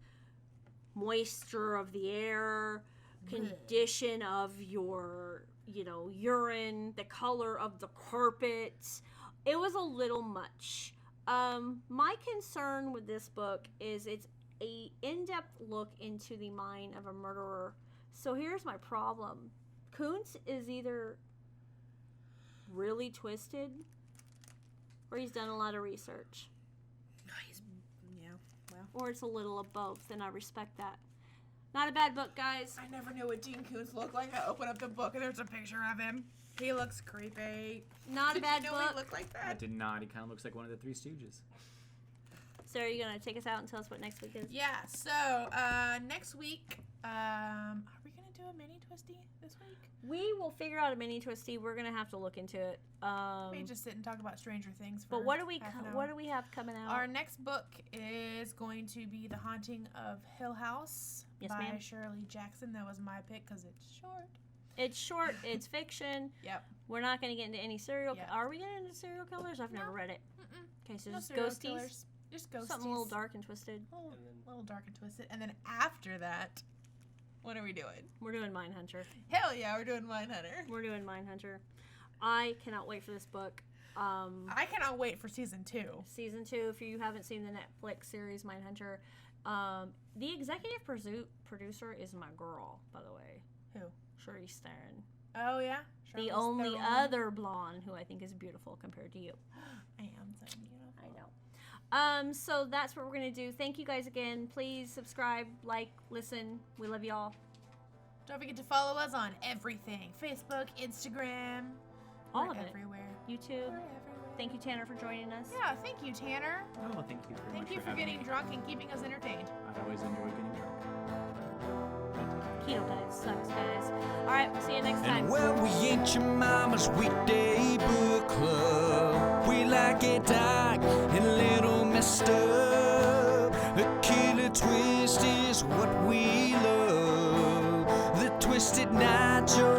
moisture of the air, condition of your, urine, the color of the carpet, it was a little much. My concern with this book is it's a in-depth look into the mind of a murderer. So here's my problem. Koontz is either really twisted or he's done a lot of research. Or it's a little of both, and I respect that. Not a bad book, guys. I never knew what Dean Koontz looked like. I open up the book and there's a picture of him. He looks creepy. Not a bad Did you know book. he looked like I that? did not. He kind of looks like one of the Three Stooges. So are you going to take us out and tell us what next week is? Yeah, so next week, are we going to do a mini twisty this week? We will figure out a mini twisty. We're going to have to look into it. We just sit and talk about Stranger Things for But what do we half an hour. what do we have coming out? Our next book is going to be The Haunting of Hill House Yes, by ma'am. Shirley Jackson. That was my pick because it's short. It's short. It's fiction. Yep. We're not going to get into any serial. Yeah. Are we getting into serial killers? I've never No. read it. Mm-mm. Okay, so No just serial ghosties. killers. Just ghosties. Something a little dark and twisted. Little dark and twisted. And then after that, what are we doing? We're doing Mindhunter. Hell yeah, we're doing Mindhunter. We're doing Mindhunter. I cannot wait for this book. I cannot wait for season 2. Season 2, if you haven't seen the Netflix series Mindhunter. The executive producer is my girl, by the way. Who? Charlize Theron. Oh yeah. The Charlize only Theron. other blonde who I think is beautiful compared to you. I am so beautiful. I know. So that's what we're going to do. Thank you guys again. Please subscribe, like, listen. We love y'all. Don't forget to follow us on everything. Facebook, Instagram. All We're of it. everywhere. YouTube. We're everywhere. Thank you, Tanner, for joining us. Yeah, thank you, Tanner. Oh, thank you very Thank much you for having getting me. drunk and keeping us entertained. I always enjoy getting drunk. Keto diet sucks, guys. All right, we'll see you next time. And well, we ain't your mama's weekday book club. We like it dark and a little messed up. A killer twist is what we love. The Twisted Nigel